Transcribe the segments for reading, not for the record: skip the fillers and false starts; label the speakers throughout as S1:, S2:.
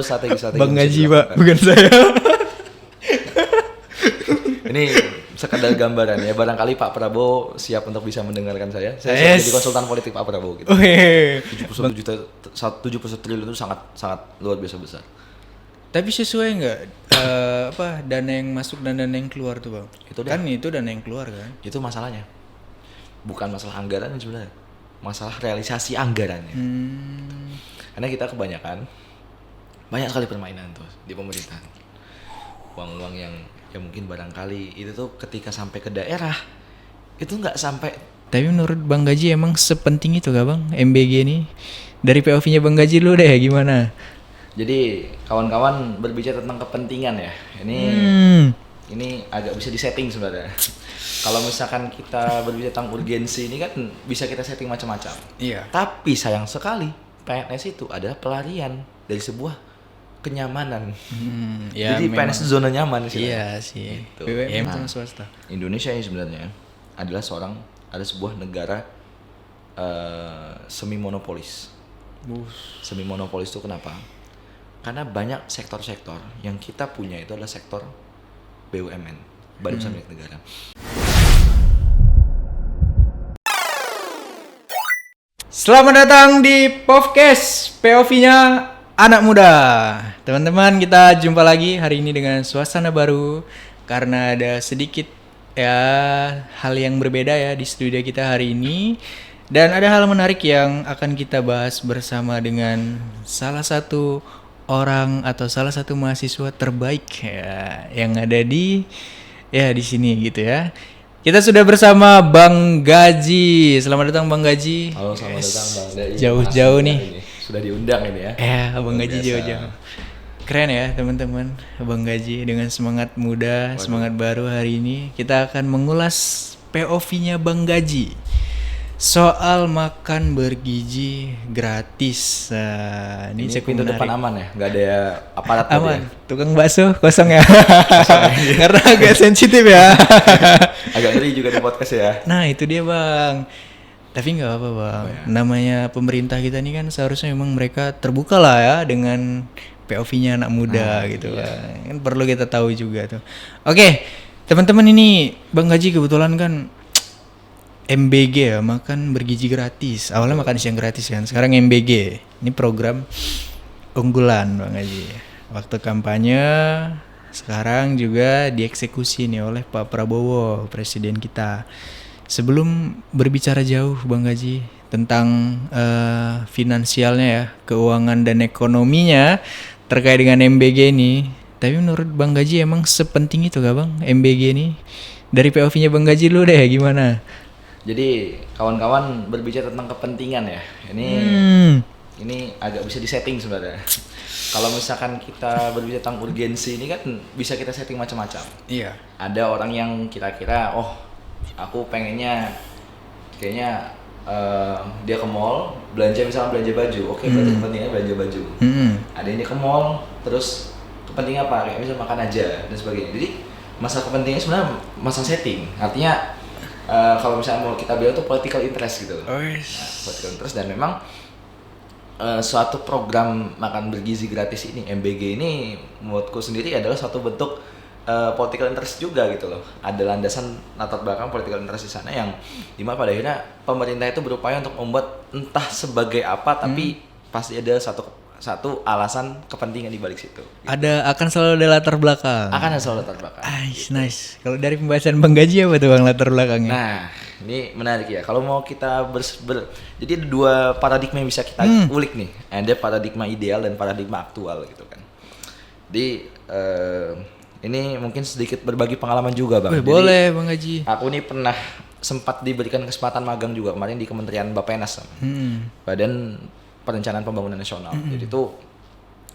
S1: Strategi-strategi
S2: Bang
S1: yang bisa
S2: Gaji Pak,
S1: dilakukan.
S2: bukan saya.
S1: Ini sekedar gambaran ya, barangkali Pak Prabowo siap untuk bisa mendengarkan saya. Saya siap
S2: Yes.
S1: jadi konsultan politik Pak Prabowo gitu.
S2: Oke.
S1: 71 triliun itu sangat luar biasa besar.
S2: Tapi sesuai nggak dana yang masuk dan dana yang keluar tuh Bang?
S1: Itu dia.
S2: Kan itu dana yang keluar kan?
S1: Itu masalahnya. Bukan masalah anggaran sebenarnya. Masalah realisasi anggarannya. Karena kita kebanyakan banyak sekali permainan tuh di pemerintahan. Uang-uang yang mungkin barangkali itu tuh ketika sampai ke daerah itu nggak sampai.
S2: Tapi menurut Bang Gaji emang sepenting itu gak Bang MBG ini? Dari POV-nya Bang Gaji dulu deh gimana?
S1: Jadi kawan-kawan berbicara tentang kepentingan ya. Ini agak bisa disetting sebenarnya. Kalau misalkan kita berbicara tentang urgensi ini kan bisa kita setting macam-macam.
S2: Iya.
S1: Tapi sayang sekali PNS itu adalah pelarian dari sebuah kenyamanan.
S2: Ya
S1: Jadi
S2: memang.
S1: PNS itu zona nyaman sih.
S2: Iya sih.
S1: Gitu.
S2: BUMN
S1: Nah,
S2: sama swasta.
S1: Indonesia ini sebenarnya adalah sebuah negara semi monopolis. Semi monopolis itu kenapa? Karena banyak sektor-sektor yang kita punya itu adalah sektor BUMN, Badan Usaha Milik Negara.
S2: Selamat datang di podcast POV-nya anak muda. Teman-teman, kita jumpa lagi hari ini dengan suasana baru karena ada sedikit ya hal yang berbeda ya di studio kita hari ini. Dan ada hal menarik yang akan kita bahas bersama dengan salah satu orang atau salah satu mahasiswa terbaik ya yang ada di sini gitu ya. Kita sudah bersama Bang Gaji. Selamat datang Bang Gaji.
S1: Halo, selamat datang Bang Dai.
S2: Jauh-jauh nih.
S1: Sudah diundang ini ya.
S2: Bang
S1: Luar
S2: Gaji
S1: biasa.
S2: jauh-jauh. Keren ya teman-teman. Bang Gaji dengan semangat muda, semangat baru hari ini. Kita akan mengulas POV-nya Bang Gaji. Soal makan bergizi gratis. Nah, ini
S1: Ini
S2: cukup
S1: pintu
S2: menarik.
S1: depan aman ya, nggak ada aparat tadi
S2: Aman.
S1: ya?
S2: Tukang bakso kosong ya. Karena agak sensitif ya.
S1: Agak ngeri juga di podcast ya.
S2: Nah itu dia Bang. Tapi nggak apa Bang. Namanya pemerintah kita ini kan seharusnya memang mereka terbuka lah ya dengan POV-nya anak muda gitu Bang. Kan perlu kita tahu juga tuh. Oke, teman-teman ini Bang Gaji kebetulan kan MBG ya, makan bergizi gratis. Awalnya makan siang gratis kan, sekarang MBG. Ini program unggulan Bang Gaji. Waktu kampanye sekarang juga dieksekusi nih oleh Pak Prabowo, presiden kita. Sebelum berbicara jauh Bang Gaji tentang finansialnya ya, keuangan dan ekonominya terkait dengan MBG ini. Tapi menurut Bang Gaji emang sepenting itu gak Bang MBG ini? Dari POV-nya Bang Gaji dulu deh gimana?
S1: Jadi kawan-kawan berbicara tentang kepentingan ya. Ini agak bisa disetting sebenarnya. Kalau misalkan kita berbicara tentang urgensi ini kan bisa kita setting macam-macam.
S2: Iya.
S1: Ada orang yang kira-kira, aku pengennya kayaknya dia ke mall belanja, misalnya belanja baju. Oke, berarti kepentingannya belanja baju. Ada ini ke mall terus kepentingan apa? Kayak misalnya makan aja dan sebagainya. Jadi masalah kepentingannya sebenarnya masalah setting. Artinya kalau misalnya mau kita bilang tuh political interest gitu. Political interest, dan memang suatu program makan bergizi gratis ini, MBG ini menurutku sendiri adalah suatu bentuk political interest juga gitu loh. Ada landasan latar belakang political interest di sana yang dimana pada akhirnya pemerintah itu berupaya untuk membuat entah sebagai apa tapi pasti ada satu alasan kepentingan di balik situ. Gitu.
S2: Akan selalu ada latar belakang.
S1: Akan ada selalu latar belakang.
S2: Nice. Kalau dari pembahasan Bang Gaji apa tuh Bang latar belakangnya?
S1: Nah, ini menarik ya. Kalau mau kita jadi ada dua paradigma yang bisa kita ulik nih. Ada paradigma ideal dan paradigma aktual gitu kan. Jadi ini mungkin sedikit berbagi pengalaman juga Bang. Jadi,
S2: boleh Bang Gaji.
S1: aku ini pernah sempat diberikan kesempatan magang juga kemarin di Kementerian Bappenas, Badan Perencanaan Pembangunan Nasional. Jadi itu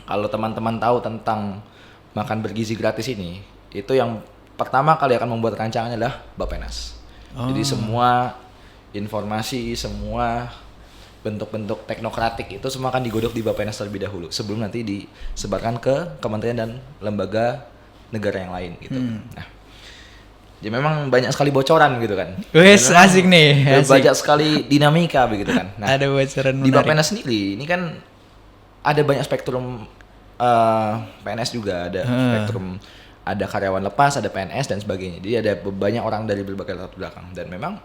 S1: kalau teman-teman tahu tentang makan bergizi gratis ini, itu yang pertama kali akan membuat rancangannya adalah Bappenas. Jadi semua informasi, semua bentuk-bentuk teknokratik itu semua akan digodok di Bappenas terlebih dahulu sebelum nanti disebarkan ke kementerian dan lembaga negara yang lain gitu. Nah, jadi memang banyak sekali bocoran gitu kan.
S2: Wes asik nih. Asik.
S1: Banyak sekali dinamika begitu kan. Nah,
S2: ada bocoran
S1: di
S2: menarik.
S1: Bappenas sendiri ini kan ada banyak spektrum PNS juga ada spektrum, ada karyawan lepas, ada PNS dan sebagainya. Jadi ada banyak orang dari berbagai latar belakang dan memang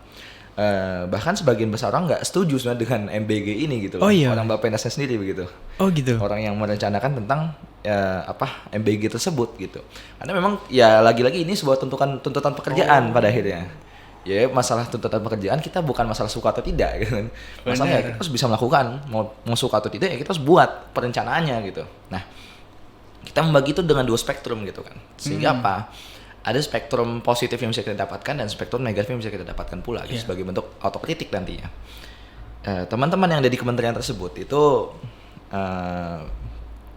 S1: bahkan sebagian besar orang nggak setuju sebenarnya dengan MBG ini gitu loh.
S2: Oh, iya.
S1: Orang Bappenasnya sendiri begitu.
S2: Oh gitu.
S1: Orang yang merencanakan tentang MBG tersebut gitu. Karena memang ya lagi-lagi ini sebuah tuntutan pekerjaan pada akhirnya. Ya masalah tuntutan pekerjaan kita bukan masalah suka atau tidak gitu kan. Masalahnya kita harus bisa melakukan, mau suka atau tidak ya kita harus buat perencanaannya gitu. Nah, kita membagi itu dengan 2 spektrum gitu kan. Sehingga apa? Ada spektrum positif yang bisa kita dapatkan dan spektrum negatif yang bisa kita dapatkan pula gitu, sebagai bentuk autokritik nantinya. Teman-teman yang ada di kementerian tersebut itu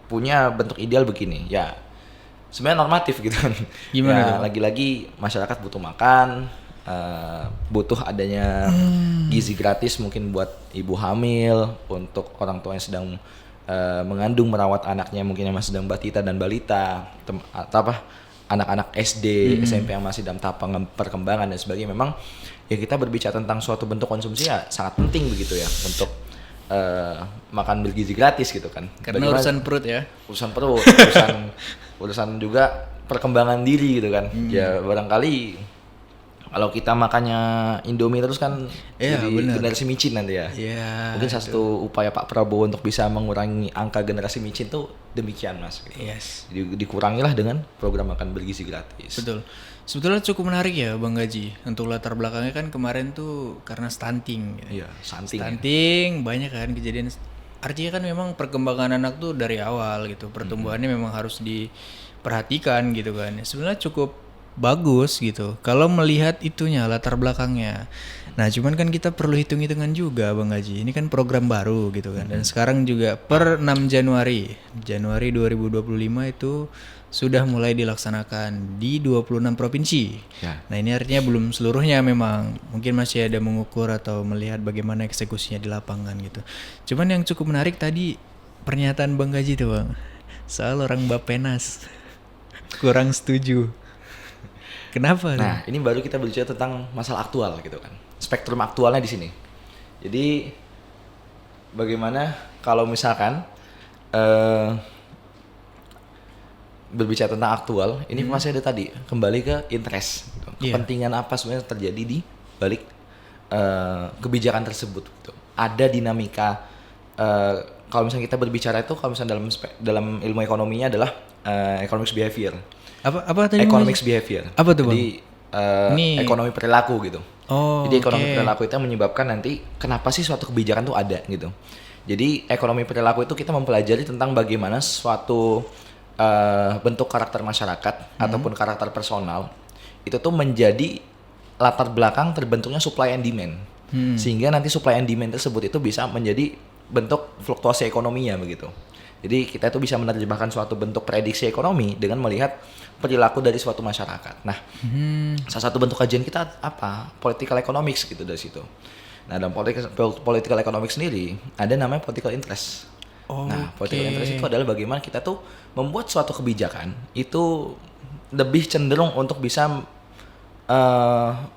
S1: punya bentuk ideal begini ya, sebenarnya normatif gitu kan.
S2: Gimana
S1: ya,
S2: tuh?
S1: lagi-lagi masyarakat butuh makan, butuh adanya gizi gratis mungkin buat ibu hamil, untuk orang tua yang sedang mengandung merawat anaknya mungkin yang masih sedang batita dan balita, atau anak-anak SD, SMP yang masih dalam tahap perkembangan dan sebagainya. Memang ya kita berbicara tentang suatu bentuk konsumsi ya sangat penting begitu ya untuk makan bergizi gratis gitu kan.
S2: Karena urusan perut ya.
S1: Urusan perut, urusan juga perkembangan diri gitu kan. Ya barangkali kalau kita makannya Indomie terus kan jadi generasi micin nanti ya. Mungkin salah satu upaya Pak Prabowo untuk bisa mengurangi angka generasi micin tuh demikian Mas. Gitu. Jadi dikurangilah dengan program makan bergizi gratis.
S2: Betul. Sebetulnya cukup menarik ya Bang Gaji. Untuk latar belakangnya kan kemarin tuh karena stunting.
S1: Iya, stunting.
S2: Stunting banyak kan kejadian. Artinya kan memang perkembangan anak tuh dari awal gitu. Pertumbuhannya memang harus diperhatikan gitu kan. Sebenarnya cukup bagus gitu kalau melihat itunya latar belakangnya. Nah cuman kan kita perlu hitung-hitungan juga Bang Gaji, ini kan program baru gitu kan. Dan sekarang juga per 6 Januari 2025 itu sudah mulai dilaksanakan di 26 provinsi ya. Nah ini artinya belum seluruhnya, memang mungkin masih ada mengukur atau melihat bagaimana eksekusinya di lapangan gitu. Cuman yang cukup menarik tadi pernyataan Bang Gaji tuh Bang, soal orang Bappenas kurang setuju. Kenapa?
S1: Nah, ini baru kita berbicara tentang masalah aktual gitu kan. Spektrum aktualnya di sini. Jadi bagaimana kalau misalkan berbicara tentang aktual, ini masih ada tadi kembali ke interest gitu. Kepentingan apa sebenarnya terjadi di balik kebijakan tersebut gitu. Ada dinamika kalau misalnya kita berbicara itu, kalau misalnya dalam ilmu ekonominya adalah economic behavior.
S2: Apa tadi?
S1: Economics behavior.
S2: Apa tuh Bang?
S1: Jadi ekonomi perilaku gitu. Jadi ekonomi perilaku itu yang menyebabkan nanti kenapa sih suatu kebijakan tuh ada gitu. Jadi ekonomi perilaku itu kita mempelajari tentang bagaimana suatu bentuk karakter masyarakat ataupun karakter personal itu tuh menjadi latar belakang terbentuknya supply and demand. Sehingga nanti supply and demand tersebut itu bisa menjadi bentuk fluktuasi ekonominya begitu. Jadi kita tuh bisa menerjemahkan suatu bentuk prediksi ekonomi dengan melihat perilaku dari suatu masyarakat. Nah, salah satu bentuk kajian kita apa? Political economics gitu dari situ. Nah, dalam political economics sendiri ada namanya political interest. Nah, political interest itu adalah bagaimana kita tuh membuat suatu kebijakan itu lebih cenderung untuk bisa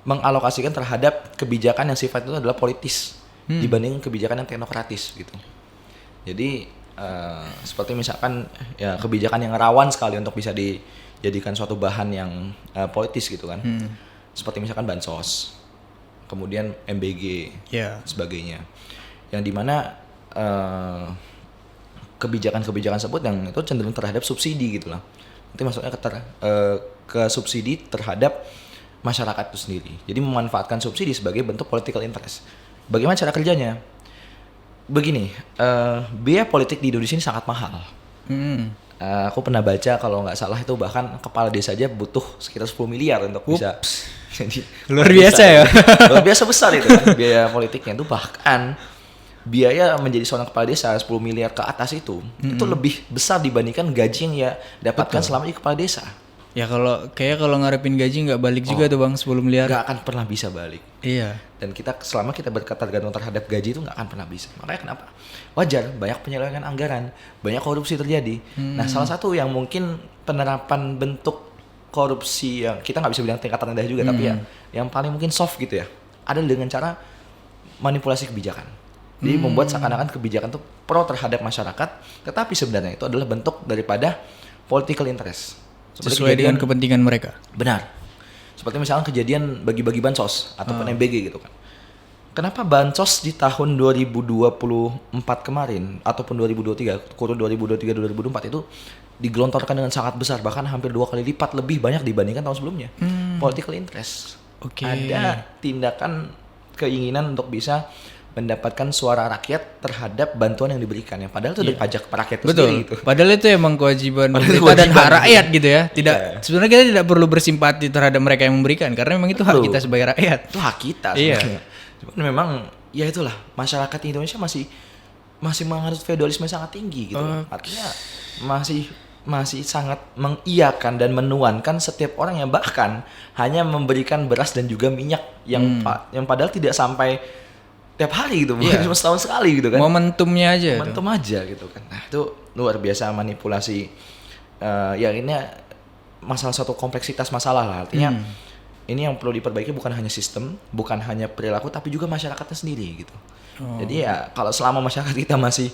S1: mengalokasikan terhadap kebijakan yang sifatnya itu adalah politis dibanding kebijakan yang teknokratis gitu. Jadi seperti misalkan ya kebijakan yang rawan sekali untuk bisa dijadikan suatu bahan yang politis gitu kan. Seperti misalkan bansos, kemudian MBG, sebagainya. Yang dimana kebijakan-kebijakan tersebut yang itu cenderung terhadap subsidi gitu lah. Nanti maksudnya ke subsidi terhadap masyarakat itu sendiri. Jadi memanfaatkan subsidi sebagai bentuk political interest. Bagaimana cara kerjanya? Begini, biaya politik di Indonesia ini sangat mahal. Aku pernah baca kalau nggak salah itu bahkan kepala desa aja butuh sekitar 10 miliar untuk bisa. Jadi,
S2: luar biasa ya.
S1: Luar biasa besar itu kan biaya politiknya itu, bahkan biaya menjadi seorang kepala desa 10 miliar ke atas itu lebih besar dibandingkan gaji yang ya dapatkan selama jadi kepala desa.
S2: Ya kalau ngarepin gaji nggak balik juga tuh Bang 10 miliar.
S1: Nggak akan pernah bisa balik.
S2: Iya.
S1: Dan selama kita bergantung terhadap gaji itu nggak akan pernah bisa. Makanya kenapa? Wajar banyak penyelewengan anggaran, banyak korupsi terjadi. Nah salah satu yang mungkin penerapan bentuk korupsi yang kita nggak bisa bilang tingkatan rendah juga, tapi ya yang paling mungkin soft gitu ya, ada dengan cara manipulasi kebijakan. Jadi membuat seakan-akan kebijakan itu pro terhadap masyarakat, tetapi sebenarnya itu adalah bentuk daripada political interest.
S2: Sesuai dengan kepentingan mereka.
S1: Benar. Seperti misalnya kejadian bagi-bagi bansos ataupun MBG gitu kan. Kenapa bansos di tahun 2024 kemarin ataupun 2023, kurun 2023-2024 itu digelontorkan dengan sangat besar, bahkan hampir 2 kali lipat lebih banyak dibandingkan tahun sebelumnya. Political interest. Ada tindakan keinginan untuk bisa mendapatkan suara rakyat terhadap bantuan yang diberikan, yang padahal itu dari pajak rakyat itu sendiri gitu.
S2: Padahal itu emang kewajiban pemerintah dan hak rakyat gitu ya. Tidak sebenarnya kita tidak perlu bersimpati terhadap mereka yang memberikan karena memang itu hak kita sebagai rakyat.
S1: Itu hak kita sebenarnya. Cuman memang ya itulah, masyarakat Indonesia masih menganut feodalisme sangat tinggi gitu. Artinya masih sangat mengiyakan dan menuankan setiap orang yang bahkan hanya memberikan beras dan juga minyak yang padahal tidak sampai tiap hari gitu, cuma setahun sekali gitu kan. Momentum aja gitu kan. Nah itu luar biasa manipulasi. Ya ini masalah satu kompleksitas masalah lah. Artinya ini yang perlu diperbaiki bukan hanya sistem, bukan hanya perilaku, tapi juga masyarakatnya sendiri gitu. Jadi ya kalau selama masyarakat kita masih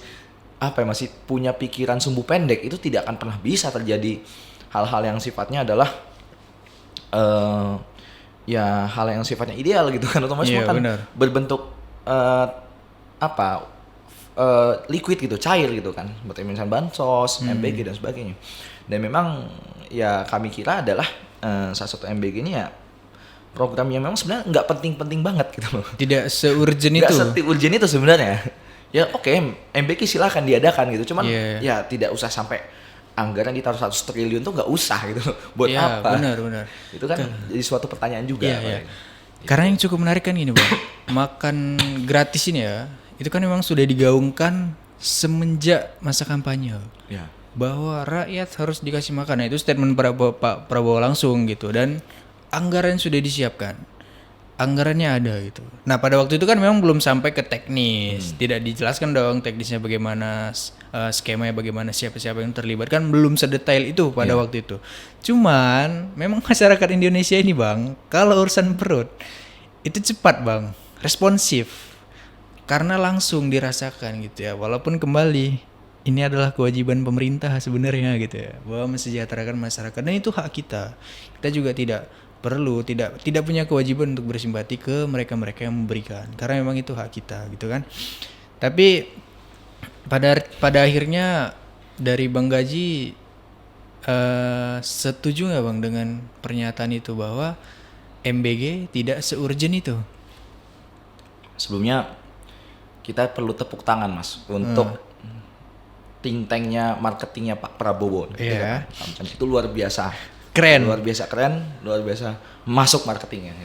S1: punya pikiran sumbu pendek, itu tidak akan pernah bisa terjadi hal-hal yang sifatnya adalah ya hal yang sifatnya ideal gitu kan. Otomatis berbentuk liquid gitu, cair gitu kan, seperti misalnya bansos, MBG dan sebagainya. Dan memang ya kami kira adalah salah satu MBG ini ya program yang memang sebenarnya nggak penting-penting banget gitu loh. Tidak se-urgent itu. Nggak se-urgent itu sebenarnya. Ya oke, MBG silakan diadakan gitu, cuman ya tidak usah sampai anggaran ditaruh 100 triliun tuh nggak usah gitu. Buat apa? Benar. Itu kan jadi suatu pertanyaan juga.
S2: Karena yang cukup menarik kan gini Bang, makan gratis ini ya, itu kan memang sudah digaungkan semenjak masa kampanye. Bahwa rakyat harus dikasih makan. Nah, itu statement Pak Prabowo langsung gitu, dan anggaran sudah disiapkan. Anggarannya ada gitu. Nah pada waktu itu kan memang belum sampai ke teknis, tidak dijelaskan dong teknisnya bagaimana, skemanya bagaimana, siapa-siapa yang terlibat, kan belum sedetail itu pada waktu itu. Cuman memang masyarakat Indonesia ini Bang, kalau urusan perut itu cepat Bang, responsif, karena langsung dirasakan gitu ya. Walaupun kembali ini adalah kewajiban pemerintah sebenarnya gitu ya, bahwa mensejahterakan masyarakat, dan itu hak kita. Kita juga tidak punya kewajiban untuk bersimpati ke mereka-mereka yang memberikan, karena memang itu hak kita gitu kan. Tapi pada akhirnya dari Bang Gaji setuju nggak Bang dengan pernyataan itu bahwa MBG tidak se-urgent itu?
S1: Sebelumnya kita perlu tepuk tangan Mas untuk think tanknya marketingnya Pak Prabowo. Itu luar biasa. Luar biasa masuk marketingnya.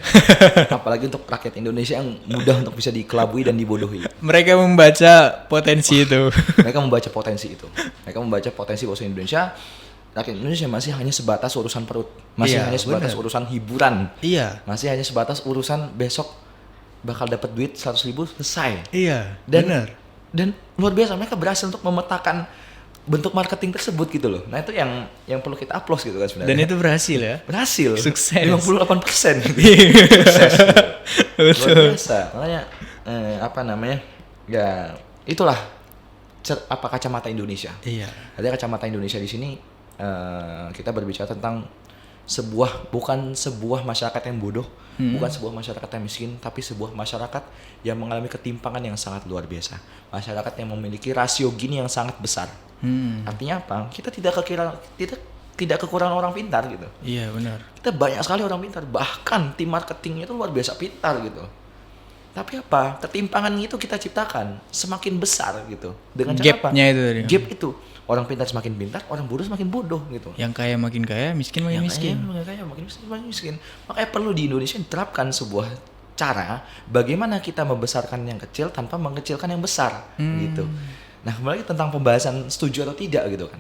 S1: Apalagi untuk rakyat Indonesia yang mudah untuk bisa dikelabui dan dibodohi.
S2: Mereka membaca potensi itu.
S1: Mereka membaca potensi bahwa Indonesia, rakyat Indonesia masih hanya sebatas urusan perut, masih hanya sebatas urusan hiburan, masih hanya sebatas urusan besok bakal dapat duit 100.000 selesai. Dan luar biasa mereka berhasil untuk memetakan bentuk marketing tersebut gitu loh. Nah itu yang perlu kita applause gitu kan sebenarnya.
S2: Dan itu berhasil ya?
S1: Berhasil.
S2: Sukses.
S1: 58% gitu. Sukses gitu. Luar biasa. Makanya ya itulah kacamata Indonesia. Ada kacamata Indonesia di sini. Kita berbicara tentang bukan sebuah masyarakat yang bodoh, bukan sebuah masyarakat yang miskin, tapi sebuah masyarakat yang mengalami ketimpangan yang sangat luar biasa. Masyarakat yang memiliki rasio Gini yang sangat besar. Artinya apa? Kita tidak kekurangan orang pintar gitu.
S2: Iya benar.
S1: Kita banyak sekali orang pintar, bahkan tim marketingnya itu luar biasa pintar gitu. Tapi apa? Ketimpangan itu kita ciptakan semakin besar gitu. Dengan cara apa? Gap itu. Orang pintar semakin pintar, orang bodoh semakin bodoh gitu.
S2: Yang kaya makin kaya, miskin makin miskin.
S1: Makin miskin. Makanya perlu di Indonesia diterapkan sebuah cara bagaimana kita membesarkan yang kecil tanpa mengecilkan yang besar gitu. Nah kembali tentang pembahasan setuju atau tidak gitu kan.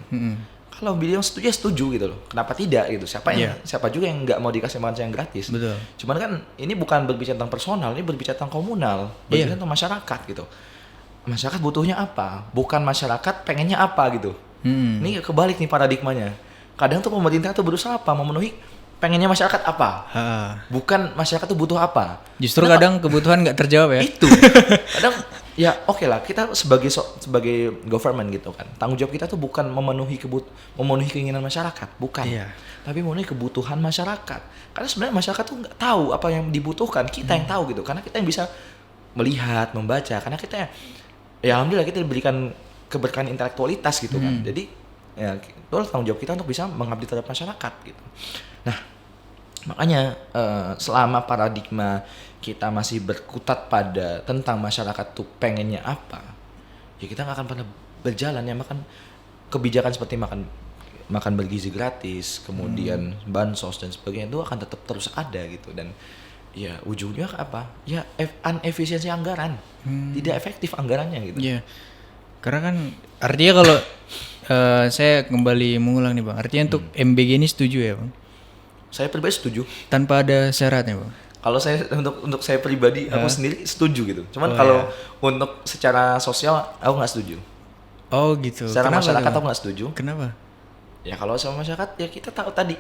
S1: Kalau beliau setuju gitu loh. Kenapa tidak gitu? Siapa juga yang nggak mau dikasih makan yang gratis.
S2: Betul.
S1: Cuman kan ini bukan berbicara tentang personal, ini berbicara tentang komunal, berbicara tentang masyarakat gitu. Masyarakat butuhnya apa? Bukan masyarakat pengennya apa gitu. Ini kebalik nih paradigmanya. Kadang tuh pemerintah tuh berusaha apa? Memenuhi pengennya masyarakat apa? Bukan masyarakat tuh butuh apa.
S2: Justru kadang kebutuhan nggak terjawab ya.
S1: Itu. Kadang Ya oke lah, kita sebagai government gitu kan, tanggung jawab kita tuh bukan memenuhi keinginan masyarakat, bukan.
S2: Iya.
S1: Tapi memenuhi kebutuhan masyarakat. Karena sebenarnya masyarakat tuh nggak tahu apa yang dibutuhkan, kita yang tahu gitu. Karena kita yang bisa melihat, membaca. Karena kita ya alhamdulillah kita diberikan keberkahan intelektualitas gitu kan. Jadi ya itu tanggung jawab kita untuk bisa mengabdi terhadap masyarakat gitu. Nah, makanya selama paradigma kita masih berkutat pada tentang masyarakat tuh pengennya apa, ya kita nggak akan pernah berjalan. Ya makan kebijakan seperti makan bergizi gratis, kemudian bansos dan sebagainya itu akan tetap terus ada gitu. Dan ya ujungnya apa? Ya unefisiensi anggaran, tidak efektif anggarannya gitu.
S2: Iya. Karena kan artinya kalau saya kembali mengulang nih Bang, artinya untuk MBG ini setuju ya Bang?
S1: Saya pribadi setuju.
S2: Tanpa ada syaratnya Bang?
S1: Kalau saya untuk saya pribadi aku sendiri setuju gitu. Cuman kalau untuk secara sosial aku nggak setuju.
S2: Oh gitu.
S1: Secara
S2: Kenapa
S1: masyarakat
S2: tuh?
S1: aku nggak setuju.
S2: Kenapa?
S1: Ya kalau sama masyarakat ya kita tahu tadi.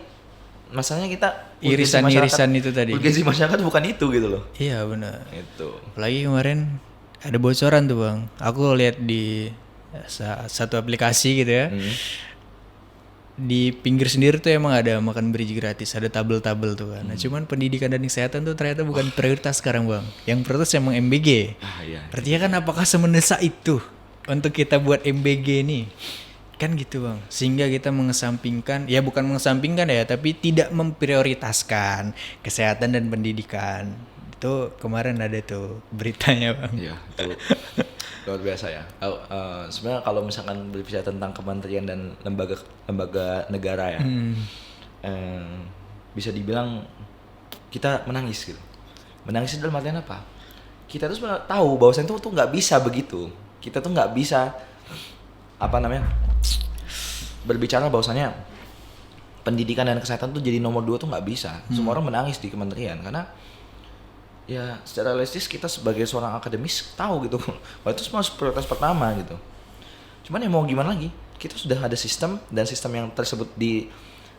S1: Masalahnya kita
S2: Irisan-irisan itu tadi.
S1: urgensi masyarakat bukan itu gitu loh.
S2: Iya benar.
S1: Itu.
S2: Apalagi kemarin ada bocoran tuh Bang. Aku lihat di satu aplikasi gitu ya. Di pinggir sendiri tuh emang ada makan bergizi gratis, ada tabel-tabel tuh kan. Nah, cuman pendidikan dan kesehatan tuh ternyata bukan prioritas sekarang Bang. Yang prioritas emang MBG.
S1: Iya.
S2: Artinya kan apakah semendesak itu untuk kita buat MBG nih? Kan gitu Bang. Sehingga kita mengesampingkan, ya bukan mengesampingkan ya, tapi tidak memprioritaskan kesehatan dan pendidikan. Itu kemarin ada tuh beritanya Bang.
S1: Iya, itu luar biasa ya. Sebenarnya kalau misalkan berbicara tentang kementerian dan lembaga negara ya, bisa dibilang kita menangis gitu. Menangis dalam artian apa? Kita tuh sebenarnya tahu bahwasannya tuh nggak bisa begitu. Kita tuh nggak bisa berbicara bahwasannya pendidikan dan kesehatan tuh jadi nomor 2 tuh nggak bisa. Semua orang menangis di kementerian karena ya secara realistis kita sebagai seorang akademis tahu gitu bahwa itu semua prioritas pertama gitu. Cuman ya mau gimana lagi, kita sudah ada sistem dan sistem yang tersebut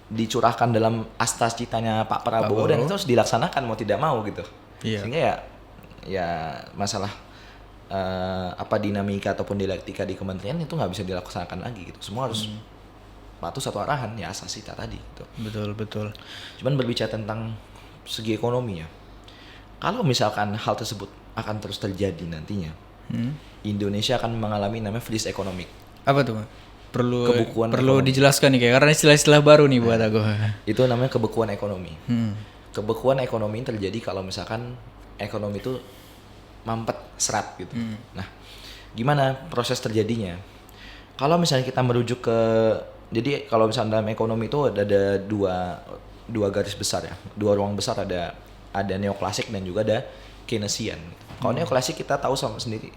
S1: dicurahkan dalam astas citanya Pak Prabowo dan itu harus dilaksanakan mau tidak mau gitu.
S2: Iya.
S1: Sehingga ya masalah dinamika ataupun dialektika di kementerian itu nggak bisa dilaksanakan lagi gitu. Semua harus patuh satu arahan ya asas cita tadi gitu.
S2: Betul.
S1: Cuman berbicara tentang segi ekonomi ya, kalau misalkan hal tersebut akan terus terjadi nantinya, Indonesia akan mengalami namanya freeze ekonomi.
S2: Apa tuh Bang? Perlu
S1: ekonomi.
S2: dijelaskan nih kayak karena istilah-istilah baru nih buat aku.
S1: Itu namanya kebekuan ekonomi. Kebekuan ekonomi terjadi kalau misalkan ekonomi itu mampet serat gitu. Nah, gimana proses terjadinya? Kalau misalnya kita merujuk jadi kalau misalnya dalam ekonomi itu ada dua garis besar ya, dua ruang besar, ada neoklasik dan juga ada Keynesian. Kalau neoklasik kita tahu sama sendiri,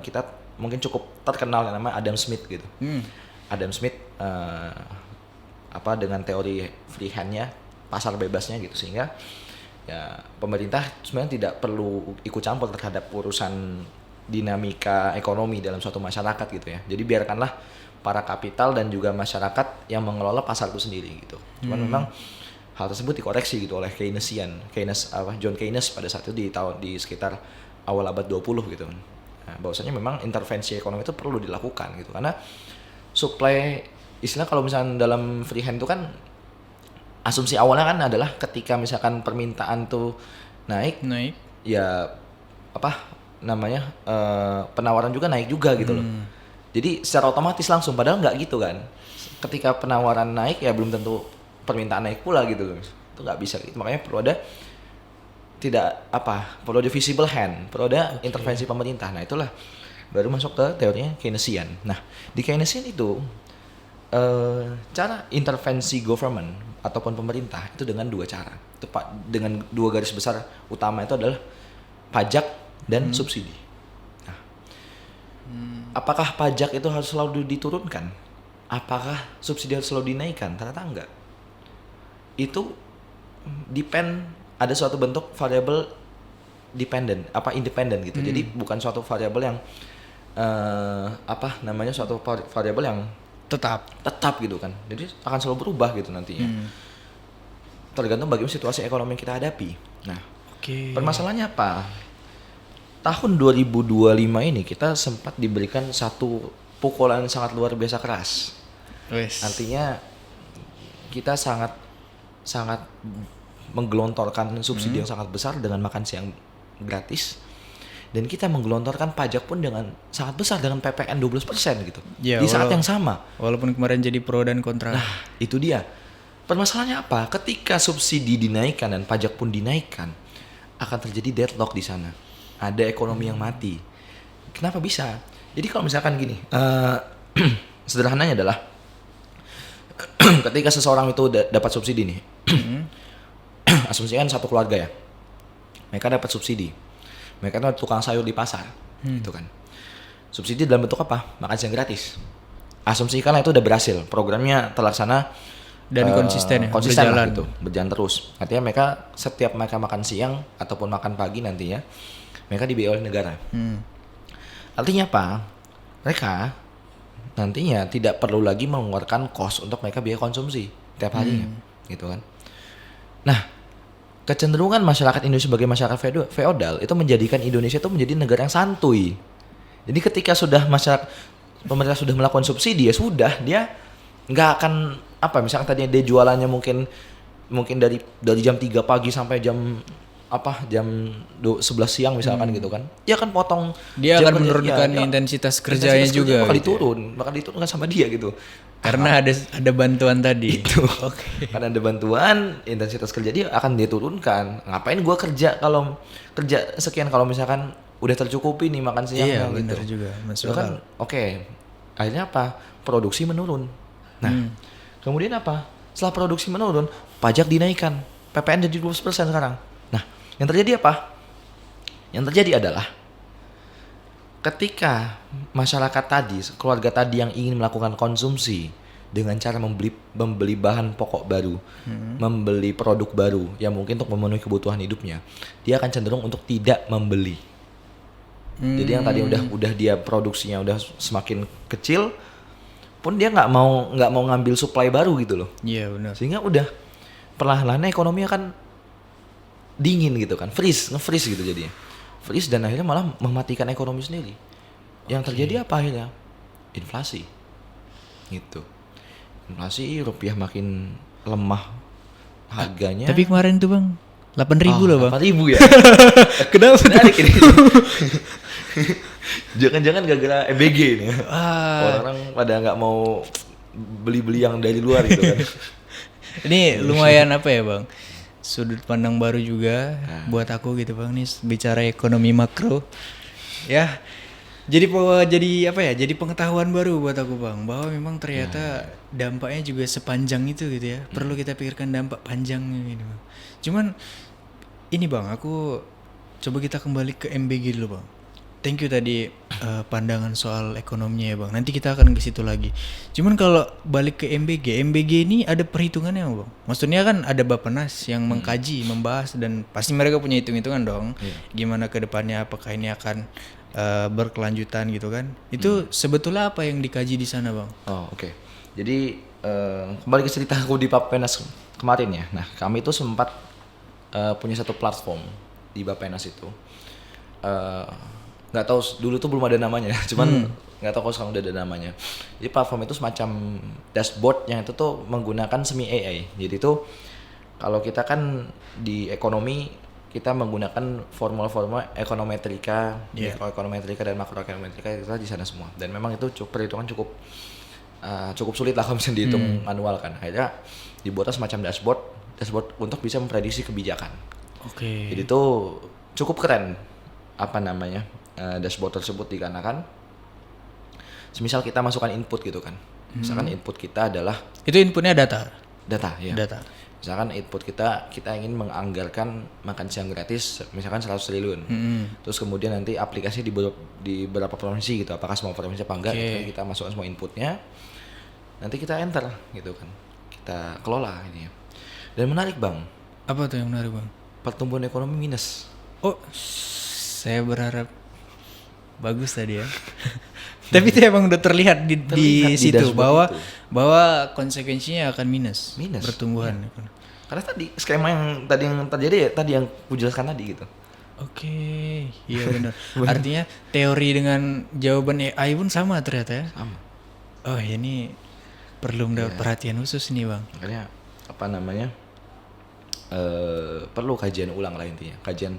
S1: kita mungkin cukup terkenal yang namanya Adam Smith gitu. Adam Smith dengan teori free hand-nya, pasar bebasnya gitu, sehingga ya pemerintah sebenarnya tidak perlu ikut campur terhadap urusan dinamika ekonomi dalam suatu masyarakat gitu ya. Jadi biarkanlah para kapital dan juga masyarakat yang mengelola pasar itu sendiri gitu. Cuman memang hal tersebut dikoreksi gitu oleh John Keynes pada saat itu di sekitar awal abad 20 gitu. Nah, bahwasanya memang intervensi ekonomi itu perlu dilakukan gitu karena supply, istilah kalau misalnya dalam free hand itu kan asumsi awalnya kan adalah ketika misalkan permintaan tuh naik ya penawaran juga naik juga gitu loh. Jadi secara otomatis langsung, padahal nggak gitu kan. Ketika penawaran naik ya belum tentu permintaan naik pula gitu loh. Itu nggak bisa gitu. Makanya perlu ada visible hand, perlu ada intervensi pemerintah. Nah, itulah baru masuk ke teorinya Keynesian. Nah, di Keynesian itu cara intervensi government ataupun pemerintah itu dengan dua cara. Itu dengan dua garis besar utama itu adalah pajak dan subsidi. Nah, apakah pajak itu harus selalu diturunkan? Apakah subsidi harus selalu dinaikkan? Ternyata enggak. Itu ada suatu bentuk variabel independen gitu. Jadi bukan suatu variabel yang suatu variabel yang tetap gitu kan. Jadi akan selalu berubah gitu nantinya. Tergantung bagaimana situasi ekonomi yang kita hadapi. Nah, permasalahannya apa? tahun 2025 ini kita sempat diberikan satu pukulan sangat luar biasa keras. Artinya kita sangat menggelontorkan subsidi yang sangat besar dengan makan siang gratis, dan kita menggelontorkan pajak pun dengan sangat besar dengan PPN 12% gitu.
S2: Ya,
S1: di saat yang sama.
S2: Walaupun kemarin jadi pro dan kontra.
S1: Nah, itu dia. Permasalahannya apa? Ketika subsidi dinaikkan dan pajak pun dinaikkan, akan terjadi deadlock di sana. Ada ekonomi yang mati. Kenapa bisa? Jadi kalau misalkan gini, sederhananya adalah ketika seseorang itu dapat subsidi nih, asumsikan satu keluarga ya, mereka dapat subsidi, mereka itu tukang sayur di pasar, gitu kan. Subsidi dalam bentuk apa? Makan siang gratis. Asumsikanlah itu udah berhasil, programnya terlaksana
S2: dan konsisten
S1: berjalan gitu, berjalan terus. Artinya mereka setiap mereka makan siang ataupun makan pagi nantinya, mereka dibiayai oleh negara. Artinya apa? Mereka nantinya tidak perlu lagi mengeluarkan kos untuk mereka biaya konsumsi tiap harinya, gitu kan. Nah, kecenderungan masyarakat Indonesia sebagai masyarakat feodal itu menjadikan Indonesia itu menjadi negara yang santuy. Jadi ketika sudah pemerintah sudah melakukan subsidi, ya sudah, dia nggak akan misalkan tadinya dia jualannya mungkin dari jam 3 pagi sampai jam 11 siang misalkan gitu kan. Dia akan potong,
S2: dia akan menurunkan intensitas kerjanya juga.
S1: Bakal diturunkan sama dia gitu.
S2: Karena ada bantuan tadi.
S1: Itu. Karena ada bantuan, intensitas kerja dia akan dia turunkan. Ngapain gua kerja sekian kalau misalkan udah tercukupi nih makan siang.
S2: Iya,
S1: gitu.
S2: benar juga. Masuk
S1: kan akhirnya apa? Produksi menurun. Nah, kemudian apa? Setelah produksi menurun, pajak dinaikkan. PPN jadi 12% sekarang. Nah, yang terjadi apa? Yang terjadi adalah ketika masyarakat tadi, keluarga tadi yang ingin melakukan konsumsi dengan cara membeli bahan pokok baru, membeli produk baru yang mungkin untuk memenuhi kebutuhan hidupnya, dia akan cenderung untuk tidak membeli. Jadi yang tadi udah dia produksinya udah semakin kecil, pun dia nggak mau ngambil supply baru gitu loh.
S2: Iya, benar.
S1: Sehingga udah perlahan-lahan ekonomi akan dingin gitu kan, nge-freeze gitu jadinya. Freeze dan akhirnya malah mematikan ekonomi sendiri. Yang terjadi apa akhirnya? Inflasi. Gitu. Inflasi, rupiah makin lemah harganya.
S2: Tapi kemarin tuh Bang, 8.000 loh Bang.
S1: 8.000 ya?
S2: Kenapa?
S1: Menarik ini. Jangan-jangan gara-gara EBG ini. Orang-orang pada nggak mau beli-beli yang dari luar gitu kan.
S2: Ini lumayan apa ya Bang? Sudut pandang baru juga buat aku gitu Bang, nih bicara ekonomi makro. Ya. Jadi jadi pengetahuan baru buat aku Bang, bahwa memang ternyata dampaknya juga sepanjang itu gitu ya. Perlu kita pikirkan dampak panjangnya gitu Bang. Cuman ini Bang, aku coba kita kembali ke MBG dulu Bang. Thank you tadi pandangan soal ekonominya ya Bang. Nanti kita akan ke situ lagi. Cuman kalau balik ke MBG ini ada perhitungannya Bang. Maksudnya kan ada Bappenas yang mengkaji, membahas, dan pasti mereka punya hitung-hitungan dong. Gimana ke depannya, apakah ini akan berkelanjutan gitu kan. Itu sebetulnya apa yang dikaji di sana Bang?
S1: Oh, oke. Jadi kembali ke cerita aku di Bappenas kemarin ya. Nah, kami itu sempat punya satu platform di Bappenas itu. Nggak tahu dulu tuh belum ada namanya, cuman nggak tahu kalau sekarang udah ada namanya. Jadi platform itu semacam dashboard yang itu tuh menggunakan semi AI. Jadi tuh kalau kita kan di ekonomi kita menggunakan formula-formula ekonometrika, mikroekonometrika dan makroekonometrika kita di sana semua. Dan memang itu perhitungan cukup sulit lah kalau misalnya dihitung manual kan. Akhirnya dibuatlah semacam dashboard untuk bisa memprediksi kebijakan.
S2: Oke.
S1: Jadi tuh cukup keren dashboard tersebut dikarenakan semisal kita masukkan input gitu kan. Misalkan input kita adalah
S2: itu inputnya data
S1: ya. Misalkan input kita ingin menganggarkan makan siang gratis misalkan 100 triliun. Terus kemudian nanti aplikasi di beberapa provinsi gitu, apakah semua provinsi apa enggak, kita masukkan semua inputnya. Nanti kita enter gitu kan. Kita kelola ini ya. Dan menarik Bang.
S2: Apa tuh yang menarik Bang?
S1: Pertumbuhan ekonomi minus.
S2: Oh, saya berharap bagus tadi ya. Tapi itu emang udah terlihat di situ bahwa konsekuensinya akan minus pertumbuhan.
S1: Karena tadi skema yang terjadi ya tadi yang aku jelaskan tadi gitu.
S2: Oke, iya benar. Artinya teori dengan jawaban AI pun sama ternyata ya.
S1: Sama.
S2: Oh ini perlu mendapat perhatian khusus nih bang.
S1: Makanya apa namanya perlu kajian ulang lah intinya, kajian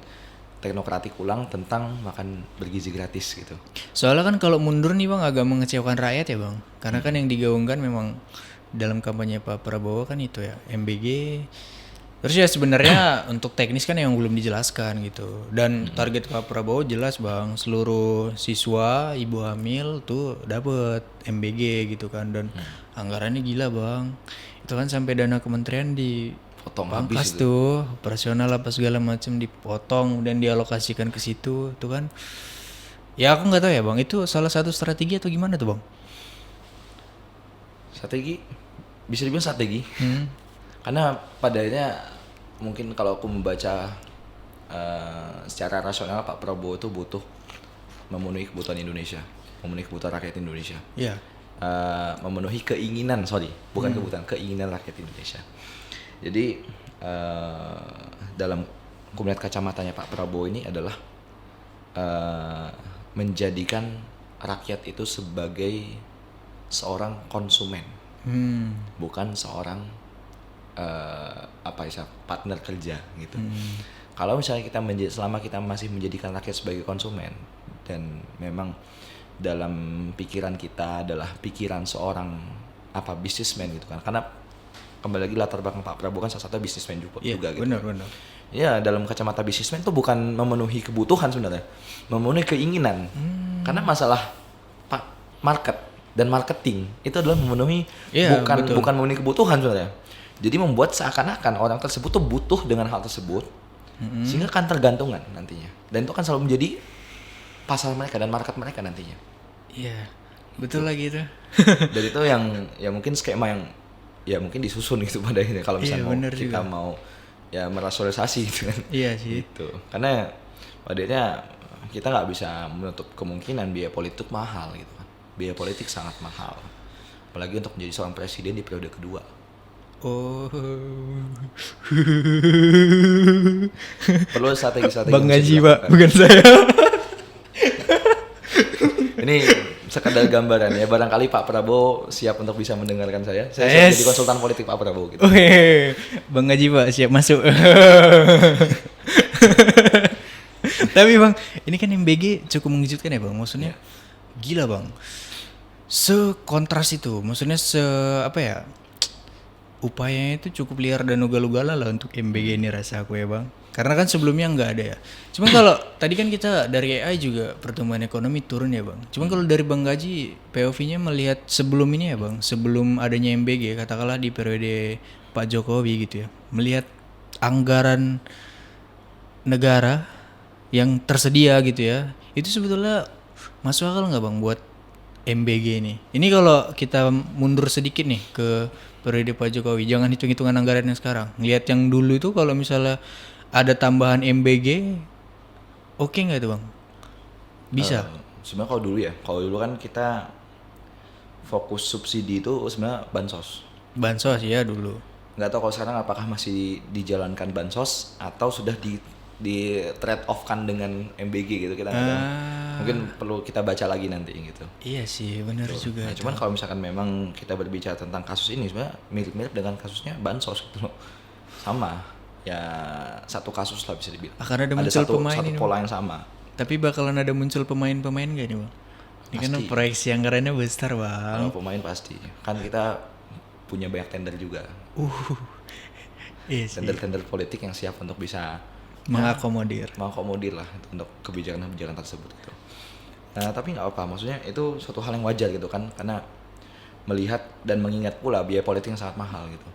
S1: teknokratik ulang tentang makan bergizi gratis gitu.
S2: Soalnya kan kalau mundur nih bang agak mengecewakan rakyat ya bang. Karena kan yang digaungkan memang dalam kampanye Pak Prabowo kan itu ya MBG. Terus ya sebenarnya untuk teknis kan yang belum dijelaskan gitu. Dan target Pak Prabowo jelas bang, seluruh siswa ibu hamil tuh dapet MBG gitu kan. Dan anggarannya gila bang. Itu kan sampai dana kementerian
S1: Potong
S2: dipangkas
S1: habis itu.
S2: tuh, operasional apa segala macam dipotong dan dialokasikan ke situ tuh kan. Ya aku nggak tahu ya bang, itu salah satu strategi atau gimana tuh bang?
S1: Strategi, bisa dibilang strategi. Karena padanya mungkin kalau aku membaca secara rasional Pak Prabowo itu butuh memenuhi kebutuhan Indonesia, memenuhi kebutuhan rakyat Indonesia.
S2: Iya.
S1: Memenuhi keinginan, bukan kebutuhan, keinginan rakyat Indonesia. Jadi dalam aku melihat kacamatanya Pak Prabowo ini adalah menjadikan rakyat itu sebagai seorang konsumen, bukan seorang partner kerja gitu. Kalau misalnya selama kita masih menjadikan rakyat sebagai konsumen dan memang dalam pikiran kita adalah pikiran seorang bisnismen gitu kan, karena kembali lagi latar belakang Pak Prabowo kan salah satu bisnismen juga gitu.
S2: Benar.
S1: Ya dalam kacamata bisnismen itu bukan memenuhi kebutuhan sebenarnya, memenuhi keinginan. Karena masalah market dan marketing itu adalah memenuhi bukan memenuhi kebutuhan sebenarnya. Jadi membuat seakan-akan orang tersebut tuh butuh dengan hal tersebut, sehingga kan tergantungan nantinya. Dan itu kan selalu menjadi pasar mereka dan market mereka nantinya.
S2: Iya, betul lagi itu.
S1: Dan itu yang ya mungkin skema yang ya mungkin disusun gitu pada akhirnya kalau misalnya kita mau ya merasionalisasi gitu kan.
S2: Iya sih.
S1: Gitu. Karena pada akhirnya kita nggak bisa menutup kemungkinan biaya politik mahal gitu kan. Biaya politik sangat mahal. Apalagi untuk menjadi seorang presiden di periode kedua.
S2: Oh.
S1: Perlu strategi-strategi.
S2: Bang Gaji Pak, bukan saya.
S1: Ini sekadar gambaran ya, barangkali Pak Prabowo siap untuk bisa mendengarkan saya. Saya siap jadi konsultan politik Pak Prabowo gitu.
S2: Oke. Bang Gaji Pak siap masuk. Tapi Bang, ini kan MBG cukup mengejutkan ya Bang. Maksudnya gila Bang. Sekontras itu, maksudnya upayanya itu cukup liar dan ugal-ugalan lah untuk MBG ini rasa aku ya Bang. Karena kan sebelumnya nggak ada ya. Cuma kalau tadi kan kita dari AI juga pertumbuhan ekonomi turun ya Bang. Cuma kalau dari Bang Gaji, POV-nya melihat sebelum ini ya Bang, sebelum adanya MBG, katakanlah di periode Pak Jokowi gitu ya, melihat anggaran negara yang tersedia gitu ya, itu sebetulnya masuk akal nggak Bang buat MBG ini? Ini kalau kita mundur sedikit nih ke periode Pak Jokowi, jangan hitung-hitungan anggaran yang sekarang. Ngelihat yang dulu itu kalau misalnya ada tambahan MBG, oke nggak itu Bang? Bisa?
S1: Sebenarnya kalau dulu kan kita fokus subsidi itu sebenarnya bansos.
S2: Bansos ya dulu.
S1: Nggak tahu kalau sekarang apakah masih dijalankan bansos atau sudah di trade off kan dengan MBG gitu, kita nggak tahu. Mungkin perlu kita baca lagi nanti gitu.
S2: Iya sih, benar juga.
S1: Nah, cuman kalau misalkan memang kita berbicara tentang kasus ini sebenarnya mirip-mirip dengan kasusnya bansos gitu loh. Sama. Ya satu kasus lah bisa dibilang.
S2: Akan ada muncul
S1: satu
S2: pemain
S1: satu
S2: ini,
S1: pola yang sama.
S2: Tapi bakalan ada muncul pemain-pemain gak nih Bang? Ini kan proyeksi anggarannya besar Bang.
S1: Kalau pemain pasti. Kan kita punya banyak tender juga.
S2: Iya sih.
S1: Tender-tender politik yang siap untuk bisa
S2: mengakomodir
S1: lah untuk kebijakan-kebijakan tersebut gitu. Nah, tapi nggak apa, maksudnya itu suatu hal yang wajar gitu kan, karena melihat dan mengingat pula biaya politik yang sangat mahal gitu.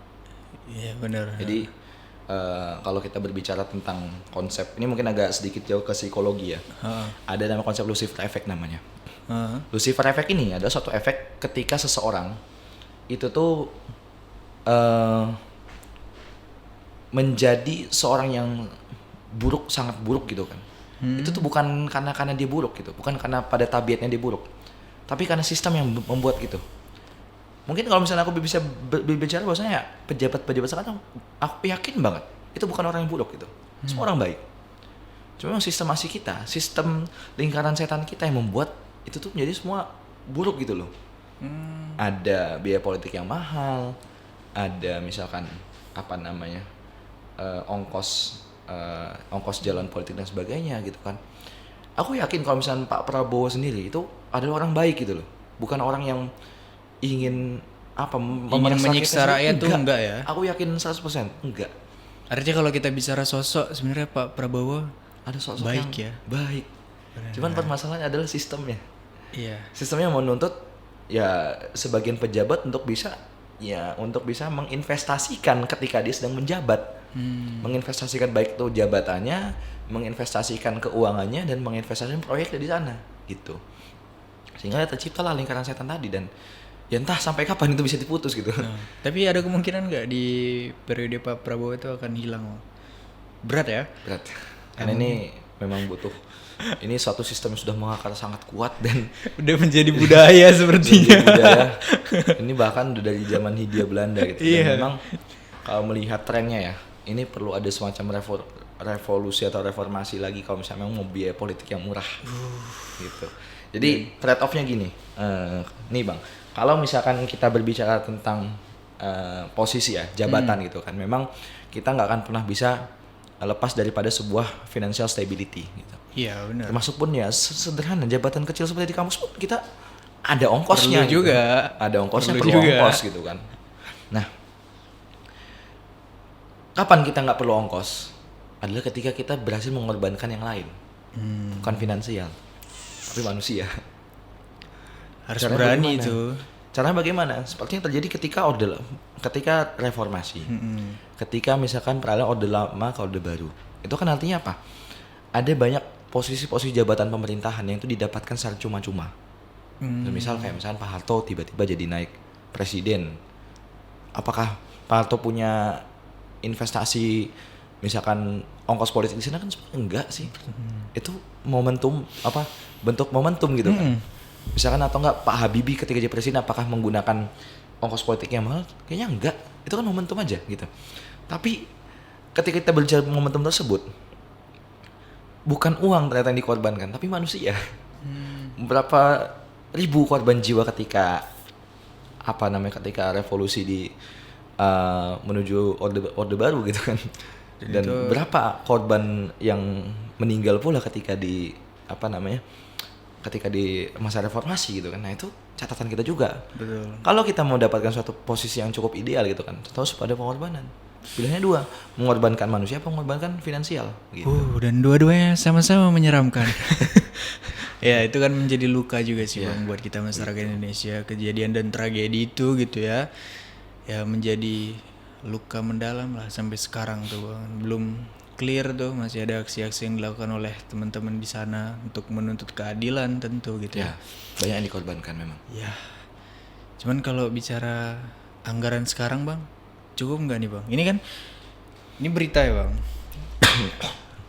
S2: Iya benar.
S1: Jadi kalau kita berbicara tentang konsep ini mungkin agak sedikit jauh ke psikologi ya. Ada nama konsep Lucifer Effect namanya. Lucifer Effect ini adalah suatu efek ketika seseorang itu tuh menjadi seorang yang buruk, sangat buruk gitu kan. Itu tuh bukan karena dia buruk gitu, bukan karena pada tabiatnya dia buruk, tapi karena sistem yang membuat gitu. Mungkin kalau misalnya aku bisa berbicara bahwasanya pejabat-pejabat sekarang, aku yakin banget itu bukan orang yang buruk gitu, semua orang baik. Cuma memang sistem lingkaran setan kita yang membuat itu tuh menjadi semua buruk gitu loh. Ada biaya politik yang mahal, ada misalkan ongkos jalan politik dan sebagainya gitu kan. Aku yakin kalau misalnya Pak Prabowo sendiri itu adalah orang baik gitu loh, bukan orang yang ingin
S2: menyiksa rakyat tuh enggak ya?
S1: Aku yakin 100% enggak.
S2: Artinya kalau kita bicara sosok, sebenarnya Pak Prabowo
S1: ada sosok
S2: baik
S1: yang
S2: ya.
S1: Baik. Cuman permasalahannya adalah sistemnya.
S2: Iya.
S1: Sistemnya menuntut ya sebagian pejabat untuk bisa menginvestasikan ketika dia sedang menjabat. Menginvestasikan baik itu jabatannya, menginvestasikan keuangannya dan menginvestasikan proyek di sana gitu. Sehingga terciptalah lingkaran setan tadi dan ya entah sampai kapan itu bisa diputus gitu.
S2: Tapi ada kemungkinan nggak di periode Pak Prabowo itu akan hilang? Berat ya?
S1: Berat. Karena ini memang butuh. Ini suatu sistem yang sudah mengakar sangat kuat dan
S2: udah menjadi budaya sepertinya.
S1: Budaya. Ini bahkan udah dari zaman Hindia Belanda gitu.
S2: Iya.
S1: Dan memang kalau melihat trennya ya, ini perlu ada semacam revolusi atau reformasi lagi kalau misalnya memang mau biaya politik yang murah. Gitu. Jadi trade off-nya gini. Nih Bang, kalau misalkan kita berbicara tentang posisi ya, jabatan gitu kan. Memang kita nggak akan pernah bisa lepas daripada sebuah financial stability gitu.
S2: Iya benar.
S1: Termasuk pun ya sederhana jabatan kecil seperti di kampus pun kita ada ongkosnya
S2: perlu
S1: gitu.
S2: juga.
S1: Ada ongkosnya,
S2: perlu
S1: perlu
S2: juga.
S1: ongkos gitu kan. Nah, kapan kita nggak perlu ongkos? Adalah ketika kita berhasil mengorbankan yang lain. Bukan finansial, tapi manusia.
S2: Harus
S1: Caranya
S2: berani
S1: bagaimana?
S2: itu.
S1: Caranya bagaimana? Seperti yang terjadi ketika reformasi. Ketika misalkan peralihan orde lama ke orde baru. Itu kan artinya apa? Ada banyak posisi-posisi jabatan pemerintahan yang itu didapatkan secara cuma-cuma. Misal misalkan Pak Harto tiba-tiba jadi naik presiden. Apakah Pak Harto punya investasi misalkan ongkos politik di sana kan sebenarnya enggak sih. Itu bentuk momentum gitu kan. Misalkan atau enggak Pak Habibie ketika jadi presiden apakah menggunakan ongkos politik yang mahal? Kayaknya enggak. Itu kan momentum aja gitu. Tapi ketika kita berbicara momentum tersebut, bukan uang ternyata yang dikorbankan, tapi manusia. Berapa ribu korban jiwa ketika ketika revolusi menuju orde baru gitu kan. Dan itu, berapa korban yang meninggal pula ketika di masa reformasi gitu kan. Nah itu catatan kita juga.
S2: Betul.
S1: Kalau kita mau dapatkan suatu posisi yang cukup ideal gitu kan, terus pada pengorbanan. Pilihannya dua, mengorbankan manusia apa mengorbankan finansial gitu.
S2: Dan dua-duanya sama-sama menyeramkan. Ya itu kan menjadi luka juga sih Bang buat kita masyarakat Indonesia, kejadian dan tragedi itu gitu ya. Ya menjadi luka mendalam lah sampai sekarang tuh Bang. Belum clear tuh, masih ada aksi-aksi yang dilakukan oleh teman-teman di sana untuk menuntut keadilan tentu gitu ya.
S1: Banyak yang dikorbankan memang.
S2: Ya. Cuman kalau bicara anggaran sekarang Bang, cukup nggak nih Bang? Ini berita ya Bang.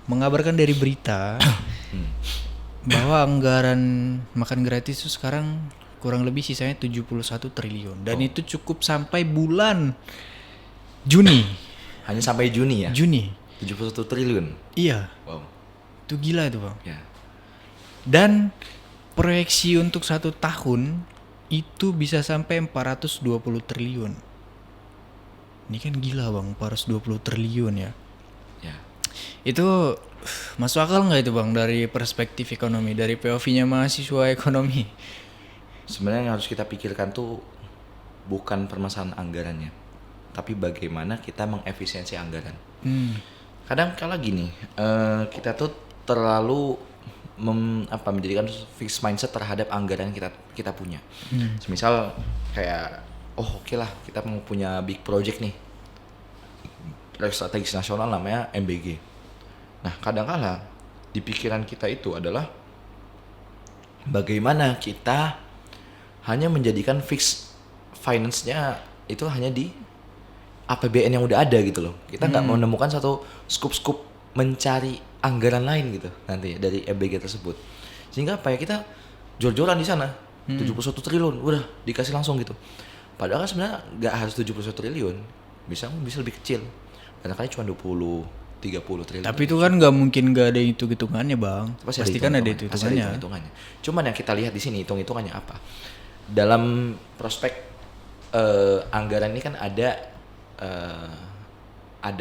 S2: Mengabarkan dari berita bahwa anggaran makan gratis itu sekarang kurang lebih sisanya 71 triliun dan itu cukup sampai bulan Juni.
S1: Hanya sampai Juni ya?
S2: Juni.
S1: 71 triliun.
S2: Iya.
S1: Wow.
S2: Itu gila itu Bang.
S1: Ya.
S2: Dan proyeksi untuk 1 tahun itu bisa sampai 420 triliun. Ini kan gila Bang, 420 triliun ya.
S1: Ya.
S2: Itu masuk akal nggak itu Bang dari perspektif ekonomi, dari POV-nya mahasiswa ekonomi?
S1: Sebenarnya yang harus kita pikirkan tuh bukan permasalahan anggarannya, tapi bagaimana kita mengefisiensi anggaran. Kadang kala gini, kita tuh terlalu menjadikan fixed mindset terhadap anggaran yang kita punya. Misal kayak oke lah kita mau punya big project nih, proyek strategis nasional namanya MBG. Nah kadang-kala di pikiran kita itu adalah bagaimana kita hanya menjadikan fix finance-nya itu hanya di APBN yang udah ada gitu loh. Kita nggak menemukan satu scoop mencari anggaran lain gitu nanti dari MBG tersebut. Sehingga apa ya, kita jor-joran di sana. 71 triliun udah dikasih langsung gitu. Padahal kan sebenarnya nggak harus 71 triliun. Bisa lebih kecil. Kadang-kadang cuma 20, 30 triliun.
S2: Tapi itu kan nggak mungkin nggak ada hitungannya bang. Pasti kan ada hitungannya.
S1: Cuman yang kita lihat di sini hitungannya apa? Dalam prospek anggaran ini kan ada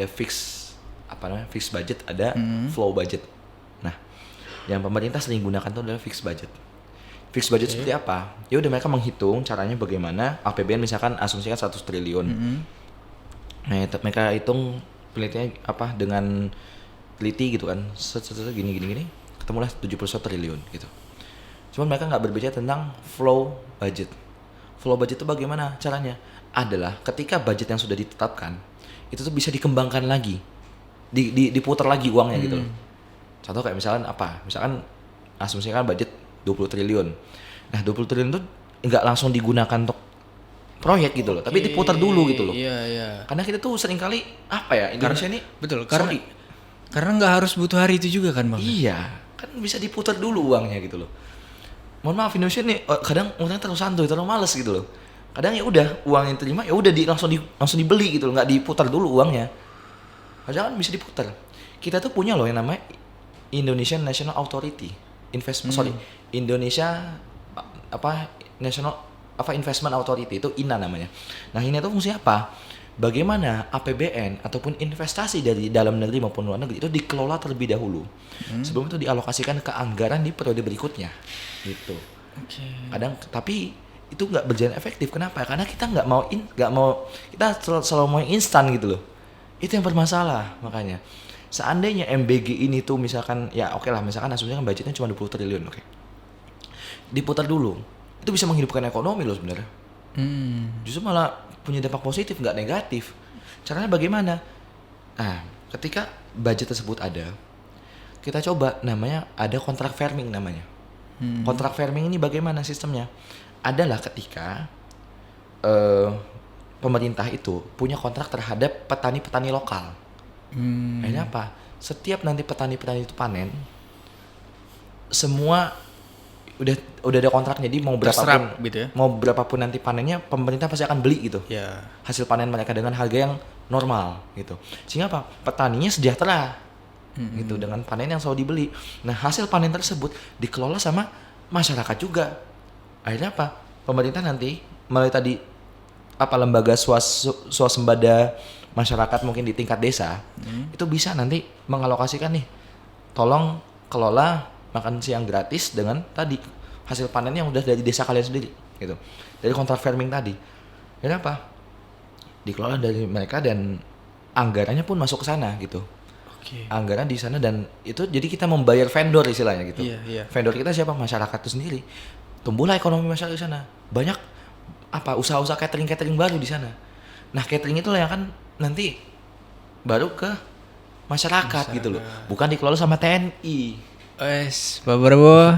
S1: fix budget, ada flow budget. Nah, yang pemerintah sering gunakan itu adalah fix budget. Fix budget seperti apa? Ya udah mereka menghitung caranya bagaimana APBN misalkan asumsikan 100 triliun. Nah, mereka hitung penelitiannya apa dengan teliti gitu kan. Gini ketemulah 71 triliun gitu. Cuman mereka nggak berbicara tentang flow budget. Flow budget itu bagaimana caranya? Adalah ketika budget yang sudah ditetapkan itu tuh bisa dikembangkan lagi. Diputar lagi uangnya gitu loh. Contoh kayak misalkan asumsikan budget 20 triliun. Nah, 20 triliun itu nggak langsung digunakan untuk proyek gitu loh, tapi diputar dulu gitu loh.
S2: Iya.
S1: Karena kita tuh seringkali Indonesia ini
S2: betul karena nggak harus butuh hari itu juga kan bang.
S1: Iya, kan bisa diputar dulu uangnya gitu loh. Mohon maaf, Indonesia nih kadang orangnya terlalu santuy, terlalu malas gitu loh. Kadang ya udah uang yang terima ya udah langsung dibeli gitu loh, nggak diputar dulu uangnya. Padahal kan bisa diputar. Kita tuh punya loh yang namanya Indonesian National Authority. Indonesia National Investment Authority, itu INA namanya. Nah, ini tuh fungsinya apa? Bagaimana APBN ataupun investasi dari dalam negeri maupun luar negeri itu dikelola terlebih dahulu. Sebelum itu dialokasikan ke anggaran di periode berikutnya. Gitu. Tapi itu nggak berjalan efektif. Kenapa? Karena kita kita selalu mau instan gitu loh. Itu yang bermasalah makanya. Seandainya MBG ini tuh misalkan misalkan asumsinya kan budgetnya cuma 20 triliun, oke. Diputar dulu. Itu bisa menghidupkan ekonomi loh sebenarnya. Justru malah punya dampak positif, nggak negatif. Caranya bagaimana? Nah, ketika budget tersebut ada, kita coba namanya ada kontrak farming namanya. Kontrak farming ini bagaimana sistemnya? Adalah ketika pemerintah itu punya kontrak terhadap petani-petani lokal. Akhirnya apa? Setiap nanti petani-petani itu panen, semua udah ada kontraknya. Jadi mau berapapun
S2: gitu ya?
S1: Mau berapapun nanti panennya, pemerintah pasti akan beli gitu.
S2: Yeah.
S1: Hasil panen mereka dengan harga yang normal gitu. Sehingga apa? Petaninya sejahtera gitu dengan panen yang selalu dibeli. Nah, hasil panen tersebut dikelola sama masyarakat juga. Akhirnya apa? Pemerintah nanti melalui tadi lembaga swasembada masyarakat mungkin di tingkat desa itu bisa nanti mengalokasikan nih, tolong kelola makan siang gratis dengan tadi hasil panen yang udah dari desa kalian sendiri gitu, dari kontrak farming tadi. Kenapa? Dikelola dari mereka dan anggarannya pun masuk ke sana gitu. Anggaran di sana, dan itu jadi kita membayar vendor istilahnya gitu. Vendor kita siapa? Masyarakat itu sendiri. Tumbuhlah ekonomi masyarakat di sana. Banyak usaha-usaha catering baru di sana. Nah, catering itu yang kan nanti baru ke masyarakat gitu loh. Bukan dikelola sama TNI.
S2: Pak Prabowo,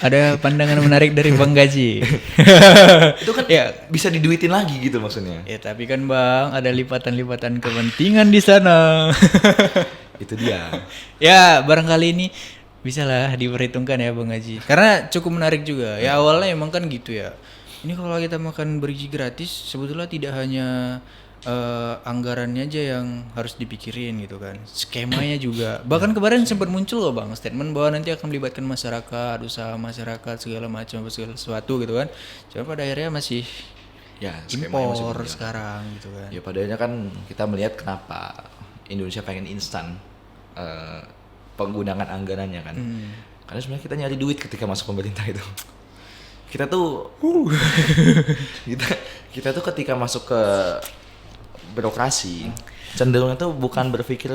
S2: ada pandangan menarik dari Bang Gaji.
S1: Itu kan bisa diduitin lagi gitu maksudnya.
S2: Ya, tapi kan Bang, ada lipatan-lipatan kepentingan di sana.
S1: Itu dia.
S2: Ya, barangkali ini bisa lah diperhitungkan ya Bang Gaji. Karena cukup menarik juga. Ya, awalnya emang kan gitu ya. Ini kalau kita makan bergizi gratis, sebetulnya tidak hanya anggarannya aja yang harus dipikirin gitu kan, skemanya juga. Bahkan kemarin sempat muncul loh Bang statement bahwa nanti akan melibatkan masyarakat, usaha masyarakat, segala macam, segala sesuatu gitu kan. Cuma pada akhirnya masih impor sekarang gitu kan.
S1: Ya pada akhirnya kan kita melihat kenapa Indonesia pengen instan penggunaan anggarannya kan. Karena sebenarnya kita nyari duit ketika masuk pemerintah itu. Kita tuh kita tuh ketika masuk ke birokrasi cenderungnya tuh bukan berpikir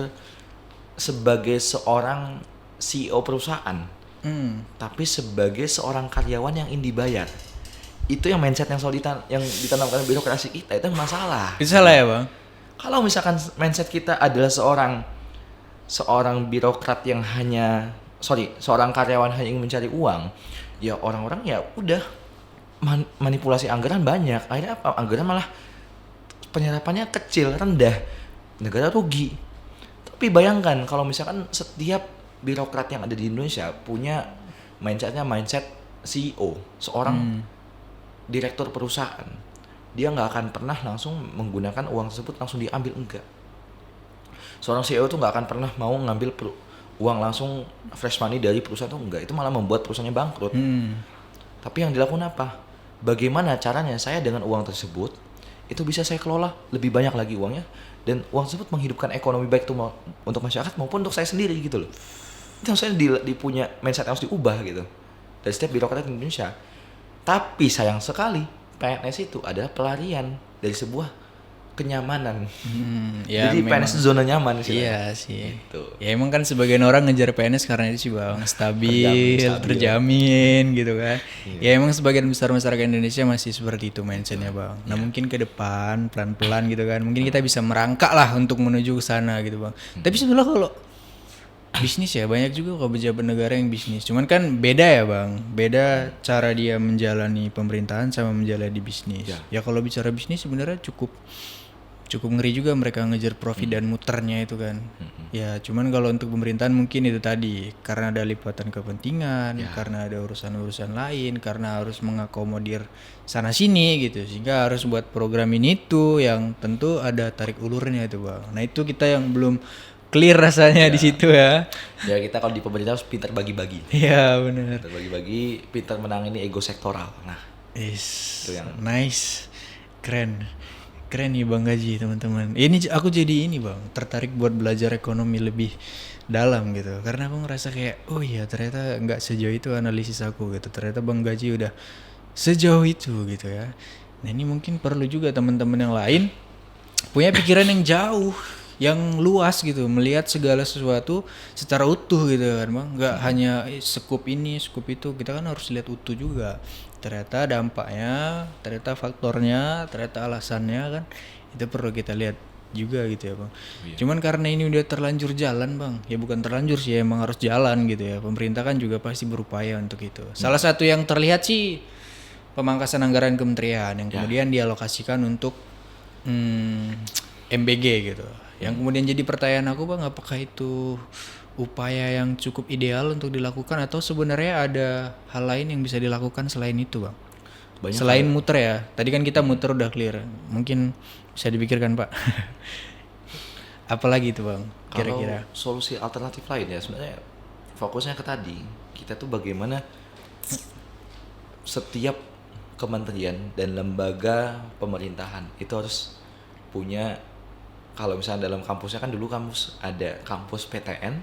S1: sebagai seorang CEO perusahaan, tapi sebagai seorang karyawan yang ingin dibayar. Itu yang mindset yang selalu ditanamkan birokrasi kita, itu masalah.
S2: Itu salah ya Bang?
S1: Kalau misalkan mindset kita adalah seorang birokrat yang seorang karyawan hanya ingin mencari uang, ya orang-orang ya udah manipulasi anggaran banyak. Akhirnya apa? Anggaran malah penyerapannya kecil, rendah, negara rugi. Tapi bayangkan kalau misalkan setiap birokrat yang ada di Indonesia punya mindset CEO, seorang direktur perusahaan, dia nggak akan pernah langsung menggunakan uang tersebut langsung diambil, enggak. Seorang CEO tuh nggak akan pernah mau ngambil uang langsung fresh money dari perusahaan tuh enggak. Itu malah membuat perusahaannya bangkrut. Tapi yang dilakukan apa? Bagaimana caranya saya dengan uang tersebut itu bisa saya kelola lebih banyak lagi uangnya, dan uang tersebut menghidupkan ekonomi baik itu untuk masyarakat maupun untuk saya sendiri gitu loh. Itu maksudnya punya mindset yang harus diubah gitu dari setiap birokrat di Indonesia. Tapi sayang sekali PNS itu adalah pelarian dari sebuah kenyamanan.
S2: Ya
S1: jadi
S2: memang,
S1: PNS itu zona nyaman sih.
S2: Iya sih.
S1: Gitu.
S2: Ya emang kan sebagian orang ngejar PNS karena itu sih bang, stabil, terjamin gitu kan. Ya emang sebagian besar masyarakat Indonesia masih seperti itu mindsetnya bang. Nah mungkin ke depan pelan-pelan gitu kan, mungkin kita bisa merangkak lah untuk menuju ke sana gitu bang. Tapi sebenarnya kalau bisnis ya banyak juga kok pejabat negara yang bisnis. Cuman kan beda ya bang, beda cara dia menjalani pemerintahan sama menjalani bisnis. Ya kalau bicara bisnis sebenarnya cukup ngeri juga mereka ngejar profit dan muternya itu kan. Ya cuman kalau untuk pemerintahan mungkin itu tadi karena ada lipatan kepentingan, karena ada urusan-urusan lain, karena harus mengakomodir sana sini gitu, sehingga harus buat program ini tuh yang tentu ada tarik ulurnya itu bang. Nah itu kita yang belum clear rasanya di situ ya.
S1: Ya kita kalau di pemerintah harus pintar bagi-bagi.
S2: Iya benar.
S1: Pintar bagi-bagi, pintar menangani ego sektoral. Nah,
S2: itu yang nice, keren nih Bang Gaji teman-teman. Ini aku jadi ini bang, tertarik buat belajar ekonomi lebih dalam gitu. Karena aku ngerasa kayak, oh iya ternyata nggak sejauh itu analisis aku gitu. Ternyata Bang Gaji udah sejauh itu gitu ya. Nah ini mungkin perlu juga teman-teman yang lain punya pikiran yang jauh, yang luas gitu, melihat segala sesuatu secara utuh gitu kan bang. Nggak hanya scoop ini, scoop itu. Kita kan harus lihat utuh juga. Ternyata dampaknya, ternyata faktornya, ternyata alasannya kan itu perlu kita lihat juga gitu ya bang. Cuman karena ini udah terlanjur jalan bang, ya bukan terlanjur sih, emang harus jalan gitu ya. Pemerintah kan juga pasti berupaya untuk itu. Salah satu yang terlihat sih pemangkasan anggaran kementerian yang kemudian dialokasikan untuk MBG gitu. Yang kemudian jadi pertanyaan aku bang, apakah itu upaya yang cukup ideal untuk dilakukan atau sebenarnya ada hal lain yang bisa dilakukan selain itu bang? Selain muter ya, tadi kan kita muter udah clear, mungkin bisa dipikirkan pak. Apalagi itu bang kira-kira?
S1: Kalau solusi alternatif lain ya sebenarnya fokusnya ke tadi, kita tuh bagaimana setiap kementerian dan lembaga pemerintahan itu harus punya, kalau misalnya dalam kampusnya kan dulu kampus ada kampus PTN,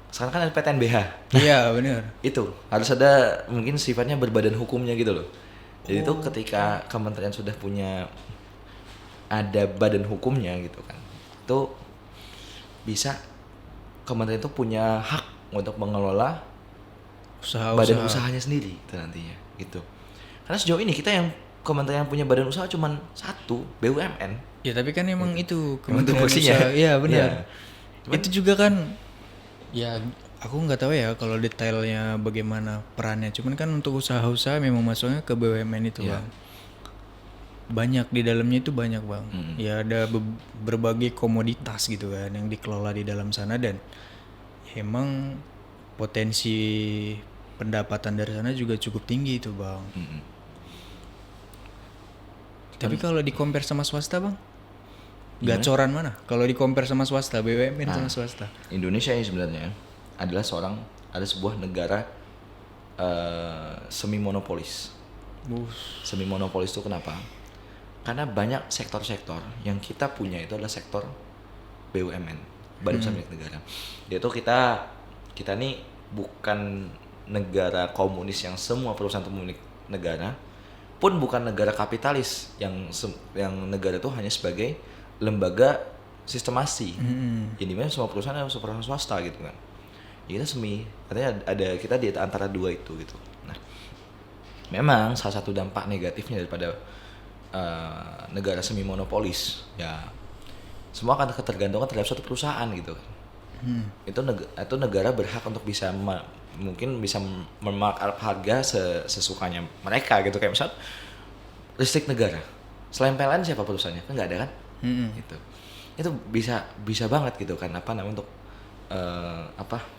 S1: sekarang kan ada PTNBH.
S2: Iya benar.
S1: Itu harus ada mungkin sifatnya berbadan hukumnya gitu loh. Jadi itu ketika kementerian sudah punya ada badan hukumnya gitu kan, itu bisa kementerian itu punya hak untuk mengelola badan usahanya sendiri itu nantinya gitu. Karena sejauh ini kita yang kementerian punya badan usaha cuman satu, BUMN.
S2: Ya tapi kan emang itu
S1: kementerian usaha.
S2: Iya benar. Ya. Itu juga kan ya aku nggak tahu ya kalau detailnya bagaimana perannya. Cuman kan untuk usaha-usaha memang masuknya ke BUMN itu bang. Banyak di dalamnya itu banyak bang. Ya ada berbagai komoditas gitu kan yang dikelola di dalam sana, dan emang potensi pendapatan dari sana juga cukup tinggi itu bang. Tapi kalau di compare sama swasta bang, gacoran mana? Kalau di compare sama swasta, BUMN sama swasta.
S1: Indonesia ini sebenarnya adalah sebuah negara semi monopolis. Semi monopolis itu kenapa? Karena banyak sektor-sektor yang kita punya itu adalah sektor BUMN, Badan Usaha Milik Negara. Yaitu kita nih bukan negara komunis yang semua perusahaan itu milik negara, pun bukan negara kapitalis yang negara itu hanya sebagai lembaga sistemasi, yang dimana semua perusahaan adalah perusahaan swasta gitu kan. Ya kita semi, artinya ada kita di antara dua itu gitu. Nah, memang salah satu dampak negatifnya daripada negara semi monopolis ya semua akan ketergantungan terhadap suatu perusahaan gitu. Itu negara berhak untuk bisa mungkin bisa memarkup harga sesukanya mereka gitu, kayak misal listrik negara. Selain PLN siapa perusahaannya? Kan nggak ada kan? Gitu. Itu bisa banget gitu kan untuk